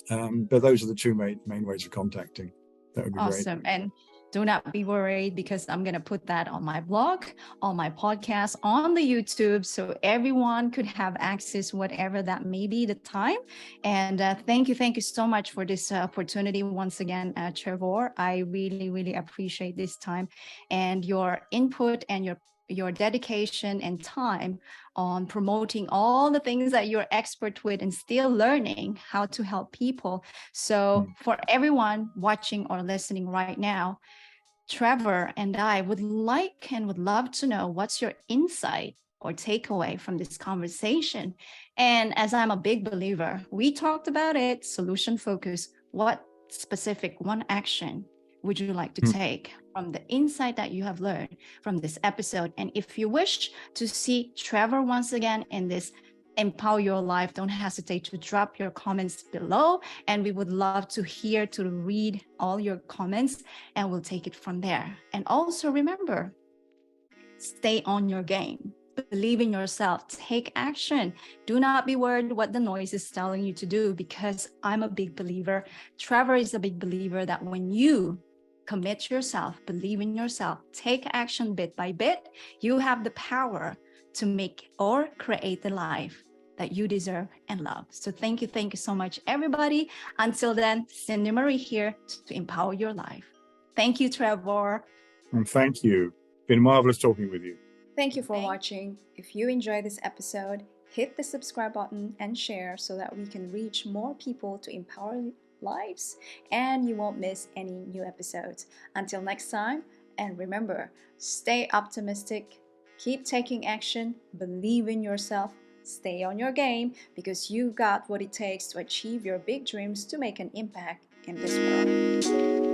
But those are the two main ways of contacting. That would be awesome. great. And do not be worried, because I'm going to put that on my blog, on my podcast, on the YouTube, so everyone could have access, whatever that may be the time. And thank you so much for this opportunity once again, Trevor. I really, really appreciate this time and your input and your dedication and time on promoting all the things that you're expert with and still learning how to help people. So for everyone watching or listening right now, Trevor and I would love to know what's your insight or takeaway from this conversation. And as I'm a big believer, we talked about it, solution focus. What specific one action would you like to take from the insight that you have learned from this episode? And if you wish to see Trevor once again in this Empower Your Life, don't hesitate to drop your comments below, and we would love to read all your comments, and we'll take it from there. And also remember, stay on your game. Believe in yourself. Take action. Do not be worried what the noise is telling you to do, because I'm a big believer. Trevor is a big believer that when you commit yourself, believe in yourself, take action bit by bit, you have the power to make or create the life that you deserve and love. So thank you so much, everybody. Until then, Cindy Marie here to empower your life. Thank you, Trevor. And thank you. It's been marvelous talking with you. Thank you for watching. If you enjoyed this episode, hit the subscribe button and share so that we can reach more people to empower lives, and you won't miss any new episodes. Until next time, and remember, stay optimistic, keep taking action, believe in yourself, stay on your game, because you got what it takes to achieve your big dreams to make an impact in this world.